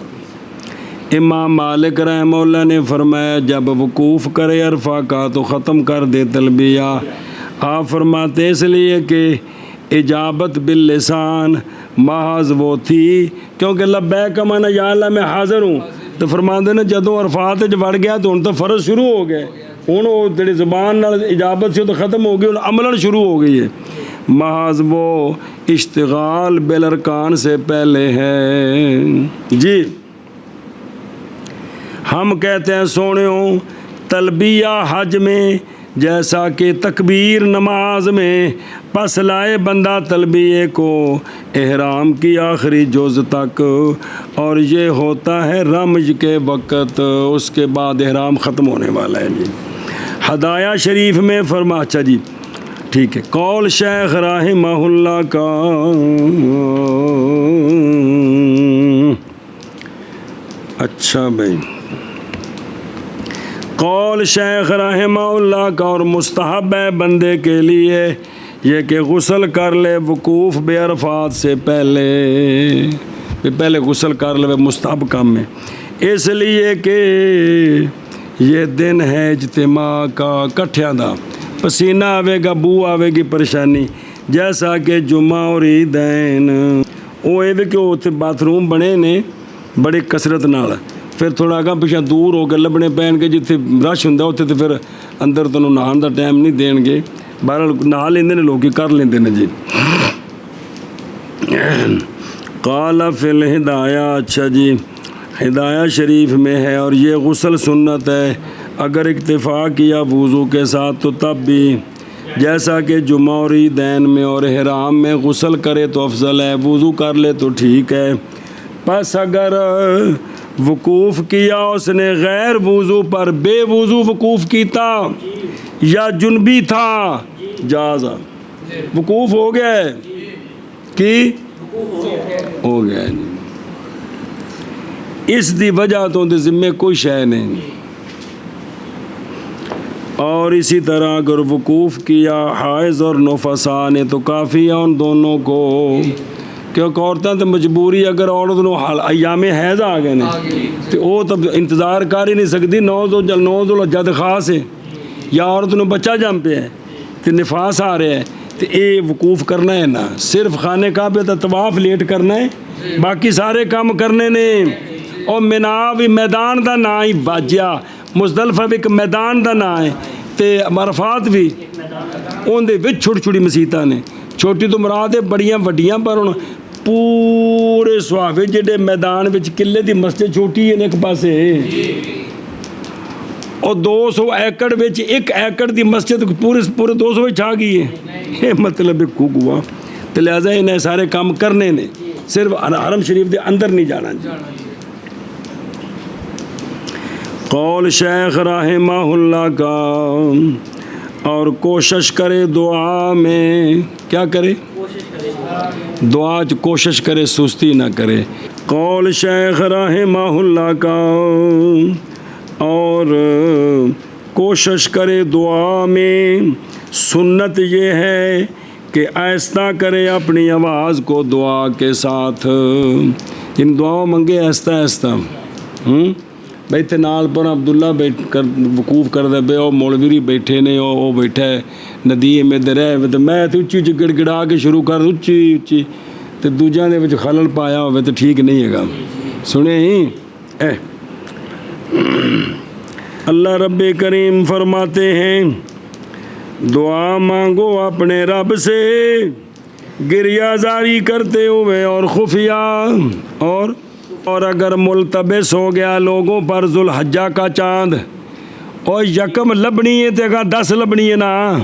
امام مالک رحمہ اللہ نے فرمایا جب وقوف کرے عرفہ کا تو ختم کر دے تلبیہ۔ آپ فرماتے اس لیے کہ اجابت باللسان محض وہ تھی، کیونکہ لبیک مانا یا اللہ میں حاضر ہوں، تو فرماتے نے جدوں عرفات وڑ گیا تو ہن تو فرض شروع ہو گئے، ہن وہ جڑی زبان نال اجابت سے تو ختم ہو گئی، ہن عملاً شروع ہو گئی ہے۔ محض وہ اشتغال بالارکان سے پہلے ہے جی۔ ہم کہتے ہیں سونیوں تلبیہ حج میں جیسا کہ تکبیر نماز میں، پس لائے بندہ تلبیہ کو احرام کی آخری جز تک، اور یہ ہوتا ہے رمج کے وقت، اس کے بعد احرام ختم ہونے والا ہے جی۔ ہدایہ شریف میں فرما، اچھا جی ٹھیک ہے، قول شیخ رحمہ اللہ کا، اچھا بھائی، قول شیخ رحمہ اللہ کا اور مستحب ہے بندے کے لیے یہ کہ غسل کر لے وقوف بے عرفات سے پہلے غسل کر لے، مستحب کام ہے، اس لیے کہ یہ دن ہے اجتماع کا، کٹھیاں دا، پسینہ آوے گا، بو آوے گی پریشانی، جیسا کہ جمعہ اور عیدین، وہ یہ کہ اتنے باتھ روم بنے نے بڑی کثرت نال، پھر تھوڑا اگاں پیچھے دور ہو کے لبنے پین کے، جتنے رش ہوں اتنے تو پھر اندر تمہیں نہان دا ٹائم نہیں دین گے، بہرحال نہا لیندے نے لوگ، کر لیندے نے جی۔ قال فی الہدایہ، اچھا جی ہدایہ شریف میں ہے، اور یہ غسل سنت ہے اگر اکتفا کیا وضو کے ساتھ تو تب بھی، جیسا کہ جمعہ اور عیدین میں اور احرام میں غسل کرے تو افضل ہے، وضو کر لے تو ٹھیک ہے۔ پس اگر وقوف کیا اس نے غیر وضو پر، بے وضو وقوف کیتا یا جنبی تھا، جازا وقوف ہو گیا ہے کہ ہو گیا ہے نہیں، اس دی وجہ تو دے ذمے کوئی شے نہیں۔ اور اسی طرح اگر وقوف کیا حائض اور نفسا نے تو کافی ہے ان دونوں کو، کیونکہ عورتیں تو مجبوری، اگر عورت نو ایام حیض آ گئے تو وہ تو انتظار کر ہی نہیں سکتی، 9 ذوالحجہ خاص ہے، یا عورت نو بچہ جم پہ ہے تو نفاس آ رہا ہے تو یہ وقوف کرنا ہے نا، صرف خانہ کعبہ تے طواف لیٹ کرنا ہے، باقی سارے کام کرنے نے۔ اور مینا بھی میدان دا نا ہی واجیا، مزدلفہ بھی ایک میدان دا نا ہے، تے عرفات بھی ان دے وچ چھوٹی چھوٹی مسیتاں نے، چھوٹی تو مراد ہے بڑیاں وڈیاں، پر ہن پورے سہاوے جڑے میدان وچ قلعے دی مسجد چھوٹی ہے ایک پاسے، اور 200 ایکڑ وچ 1 ایکڑ دی مسجد پورے 200 وچ آ گئی ہے، یہ مطلب کو ہوا، تو لہٰذا انہیں سارے کام کرنے نے، صرف حرم شریف دے اندر نہیں جانا۔ قول شیخ رحمہ اللہ کا، اور کوشش کرے دعا میں، کیا کرے؟ دعا کوشش کرے، سستی نہ کرے۔ قول شیخ رحمہ اللہ کا، اور کوشش کرے دعا میں، سنت یہ ہے کہ آہستہ کرے اپنی آواز کو دعا کے ساتھ، ان دعاؤں منگے آہستہ آہستہ۔ بیٹھے نال پر عبداللہ بیٹھ کر وقوف کر دے بے، او مولوی بیٹھے نے، او بیٹھا ہے ندیم ادھر ہے، تو میں تو اچھی اچھی گڑ گڑا کے شروع کر اچھی اچھی، تو دوجاں دے وچ خلل پایا ہوئے تو ٹھیک نہیں ہے گا۔ سنے ہی اے اللہ رب کریم فرماتے ہیں، دعا مانگو اپنے رب سے گریہ زاری کرتے ہوئے اور خفیہ، اور اگر ملتبس ہو گیا لوگوں پر ذوالحجہ کا چاند، اور یکم لبنی ہے تو اگر 10 لبنی ہے نا،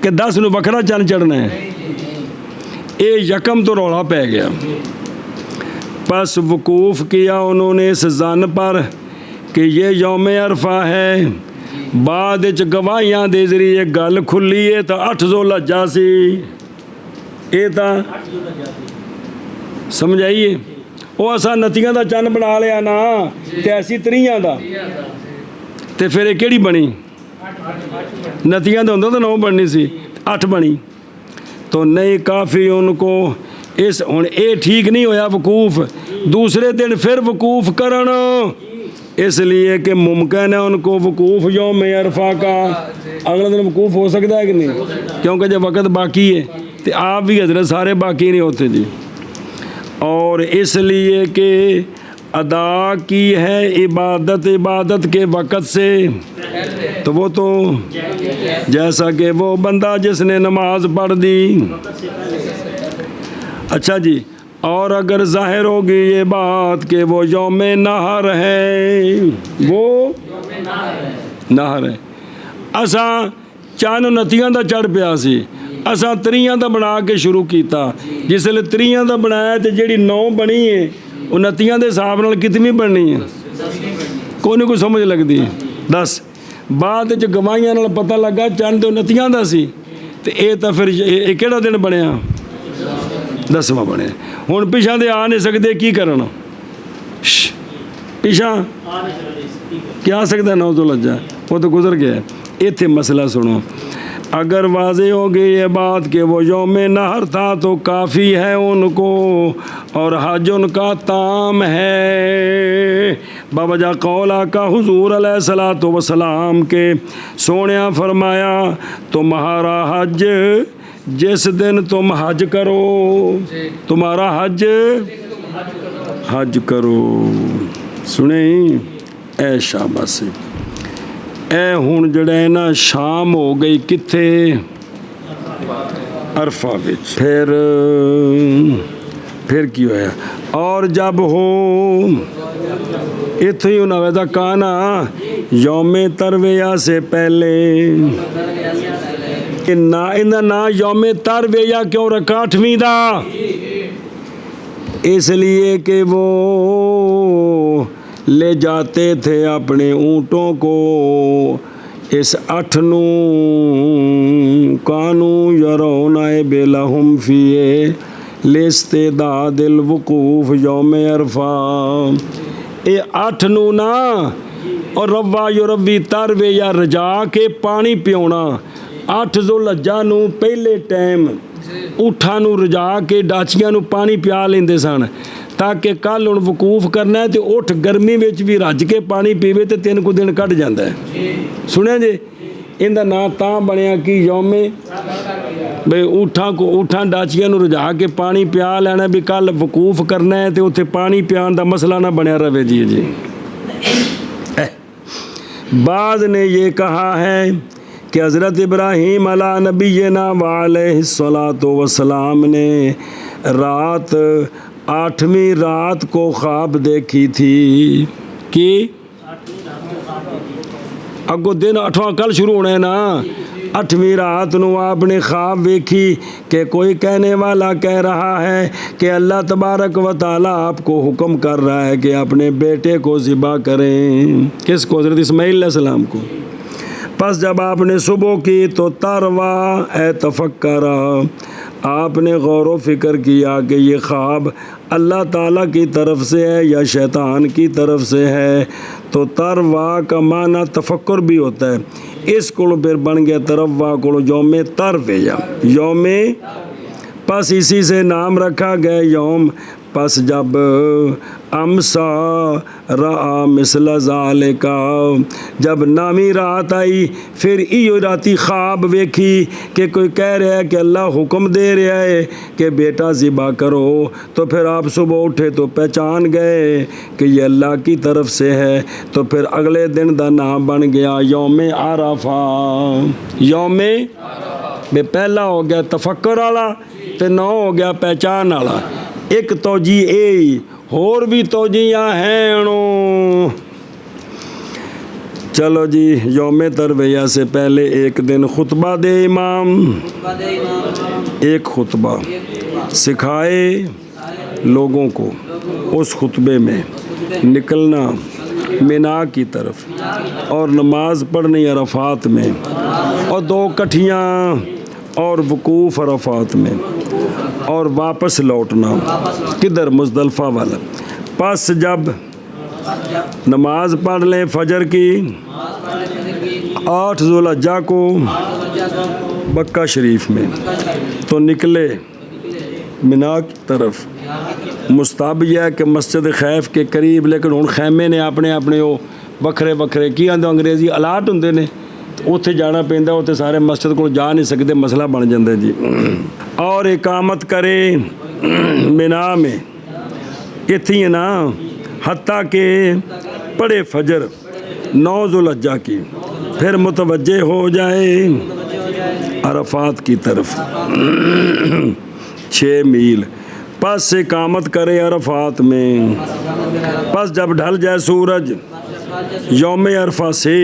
کہ 10 نو وکھرا چاند چڑھنا ہے، اے یکم تو رولا پہ گیا۔ پس وقوف کیا انہوں نے اس ظن پر کہ یہ یوم عرفہ ہے، بعد گواہیاں دے ذریعے گل کھلی ہے تو 8 ذوالحجہ سی، اے تا سمجھائیے، وہ اساں نتیاں دا چند بنا لیا نا، تے ایسی 3 دا، تے پھر یہ کیڑی بنی؟ نتیاں دا ہوندا تو 9 بننی سی، 8 بنی، تو نہیں کافی ان کو اس، ہن اے ٹھیک نہیں ہویا وقوف، دوسرے دن پھر وقوف کرن، اس لیے کہ ممکن ہے ان کو وقوف یوم عرفہ کا اگلے دن وقوف ہو سکتا ہے کہ نہیں، کیونکہ جب وقت باقی ہے تو آپ بھی حضرت سارے باقی نہیں ہوتے جی، اور اس لیے کہ ادا کی ہے عبادت کے وقت سے، تو وہ تو جیسا کہ وہ بندہ جس نے نماز پڑھ دی۔ اچھا جی، اور اگر ظاہر ہوگی یہ بات کہ وہ یوم نحر ہے، وہ نحر ہے، اساں چانو نتیاں دا چڑھ پیا سی، اساں 3 دا بنا کے شروع کیتا، جس لئے 3 دا بنایا تو جیڑی 9 بنی ہے وہ نتیاں دے حساب نال کتنی بننی ہے؟ کوئی نہیں کوئی سمجھ لگتی، 10 بعد گواہیاں نال پتہ لگا چند تو نتیاں دا سی، تو اے تا پھر اے کیڑا دن بنیا؟ 10واں بنے۔ ہن پیچھا دے آ نہیں سکتے، کی کرنا؟ پیچھا کیا آ سکتا ہے 9 ذوالحجہ، وہ تو گزر گیا ہے۔ ایتھے مسئلہ سنو، اگر واضح ہو گئی یہ بات کہ وہ یوم نحر تھا تو کافی ہے ان کو، اور حج ان کا تام ہے، بوجہ قول آقا حضور علیہ الصلوۃ والسلام کے، سونیا فرمایا تمہارا حج جس دن تم حج کرو، تمہارا حج کرو، سنیں اے شاباش، اے ہن جڑا ہے نا شام ہو گئی کتھے؟ عرفہ وچ، پھر کی ہویا؟ اور جب ہو اتھے ہی ہونا ویسا کانا یوم ترویہ سے پہلے، نا یوم ترویہ کیوں رکھا 8ویں دا؟ اس لیے کہ وہ لے جاتے تھے اپنے اونٹوں کو اس 8 نو کانو یرون بلہم فیے لاستعداد الوقوف یوم عرفہ۔ اے 8 نو نا اور روا یربی تروے یا رجا کے پانی پیونا 8 ذوالحجہ نو پہلے ٹائم اٹھاں نو رجا کے ڈاچیاں نو پانی پیا لیندے سن تاکہ کل ہن وقوف کرنا ہے تے اٹھ گرمی وچ بھی رج کے پانی پیوے تے 3 دن کٹ جاندا ہے۔ سنیا جی ان دا نام تاں بنیا کہ یوم بھئی اٹھاں ڈاچیاں نو رجا کے پانی پیا لینا بھی کل وقوف کرنا ہے تے اتھے پانی پیان دا مسئلہ نہ بنیا رہے جی۔ بعض نے یہ کہا ہے کہ حضرت ابراہیم علیہ نبینا وعلیہ الصلاۃ والسلام نے رات 8ویں رات کو خواب دیکھی تھی کہ اگو دن 8واں کل شروع ہونا ہے نا 8ویں رات نو آپ نے خواب دیکھی کہ کوئی کہنے والا کہہ رہا ہے کہ اللہ تبارک و تعالیٰ آپ کو حکم کر رہا ہے کہ اپنے بیٹے کو ذبح کریں۔ کس کو؟ حضرت اسماعیل علیہ السلام کو۔ پس جب آپ نے صبح کی تو تروا اے تفکر، آپ نے غور و فکر کیا کہ یہ خواب اللہ تعالیٰ کی طرف سے ہے یا شیطان کی طرف سے ہے، تو تروا کا معنی تفکر بھی ہوتا ہے۔ اس کو پھر بن گیا تروا کو یوم ترویہ، یوم، پس اسی سے نام رکھا گیا یوم۔ پس جب امسا رآ مثل ذالک، جب نامی رات آئی پھر ایو راتی خواب ویکھی کہ کوئی کہہ رہا ہے کہ اللہ حکم دے رہا ہے کہ بیٹا ذبح کرو، تو پھر آپ صبح اٹھے تو پہچان گئے کہ یہ اللہ کی طرف سے ہے، تو پھر اگلے دن دا نام بن گیا یوم عرفہ۔ یوم میں پہلا ہو گیا تفکر والا تے 9 ہو گیا پہچان والا۔ ایک توجی اے اور بھی توجیاں ہیں۔ چلو جی، یوم ترویہ سے پہلے ایک دن خطبہ دے امام، ایک خطبہ سکھائے لوگوں کو، اس خطبے میں نکلنا مینا کی طرف اور نماز پڑھنی عرفات میں، اور 2 کٹھیاں اور وقوف عرفات میں، اور واپس لوٹنا کدھر؟ مزدلفہ والا۔ پس جب نماز پڑھ لیں فجر کی 8 ذوالحجہ کو مکہ شریف میں، تو نکلے مینا کی طرف۔ مستحب یہ ہے کہ مسجد خیف کے قریب، لیکن ہن خیمے نے اپنے اپنے وہ وکھرے وکھرے کی آندے انگریزی الاٹ ہوندے نے، اتنے جانا پیندا، اتنے سارے مسجد کو جا نہیں سکتے، مسئلہ بن جاتا جی۔ اور اقامت کرے مینا میں اتنی نا حتیٰ کہ پڑھے فجر 9 ذوالحجہ کی، پھر متوجہ ہو جائے عرفات کی طرف 6 میل، پس اقامت کرے عرفات میں۔ پس جب ڈھل جائے سورج یوم عرفہ سے،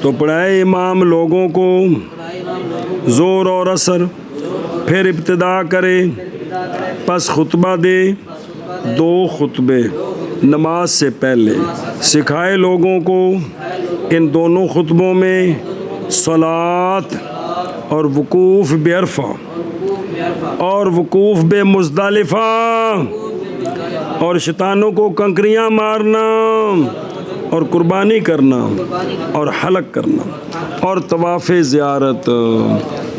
تو پڑھائے امام لوگوں کو زور اور اثر، پھر ابتدا کرے، پس خطبہ دے 2 خطبے نماز سے پہلے، سکھائے لوگوں کو ان دونوں خطبوں میں صلاۃ اور وقوف بعرفہ اور وقوف بے مزدلفہ، اور شیطانوں کو کنکریاں مارنا اور قربانی کرنا اور حلق کرنا اور طواف زیارت،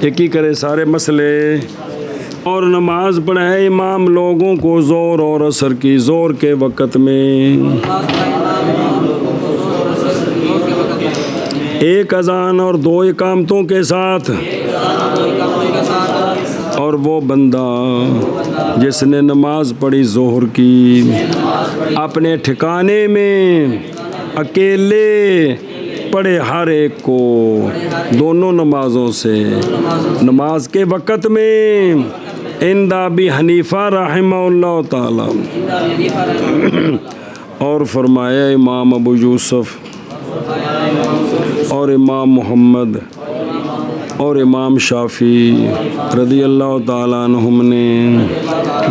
ایک ہی کرے سارے مسئلے۔ اور نماز پڑھائے امام لوگوں کو زور اور اثر کی، زور کے وقت میں 1 اذان اور 2 اقامتوں کے ساتھ۔ اور وہ بندہ جس نے نماز پڑھی ظہر کی اپنے ٹھکانے میں اکیلے پڑھے ہر ایک کو دونوں نمازوں سے نماز کے وقت میں، عند ابی حنیفہ رحمہ اللہ تعالی، اور فرمایا امام ابو یوسف اور امام محمد اور امام شافعی رضی اللہ تعالیٰ عنہم نے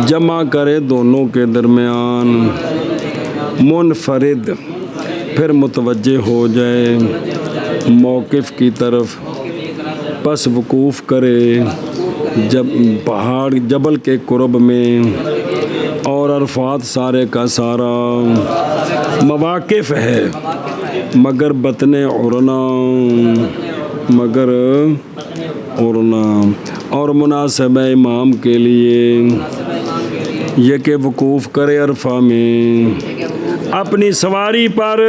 جمع کرے دونوں کے درمیان، منفرد پھر متوجہ ہو جائے موقف کی طرف، پس وقوف کرے جب پہاڑ جبل کے قرب میں، اور عرفات سارے کا سارا مواقف ہے مگر بطن عرنا، اور مناسب ہے امام کے لیے یہ کہ وقوف کرے عرفہ میں اپنی سواری پر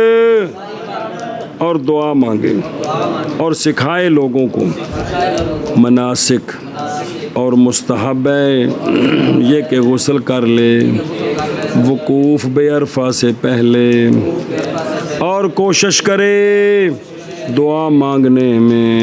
اور دعا مانگے، اور سکھائے لوگوں کو مناسک، اور مستحب ہے یہ کہ غسل کر لے وقوف بے عرفہ سے پہلے، اور کوشش کرے دعا مانگنے میں۔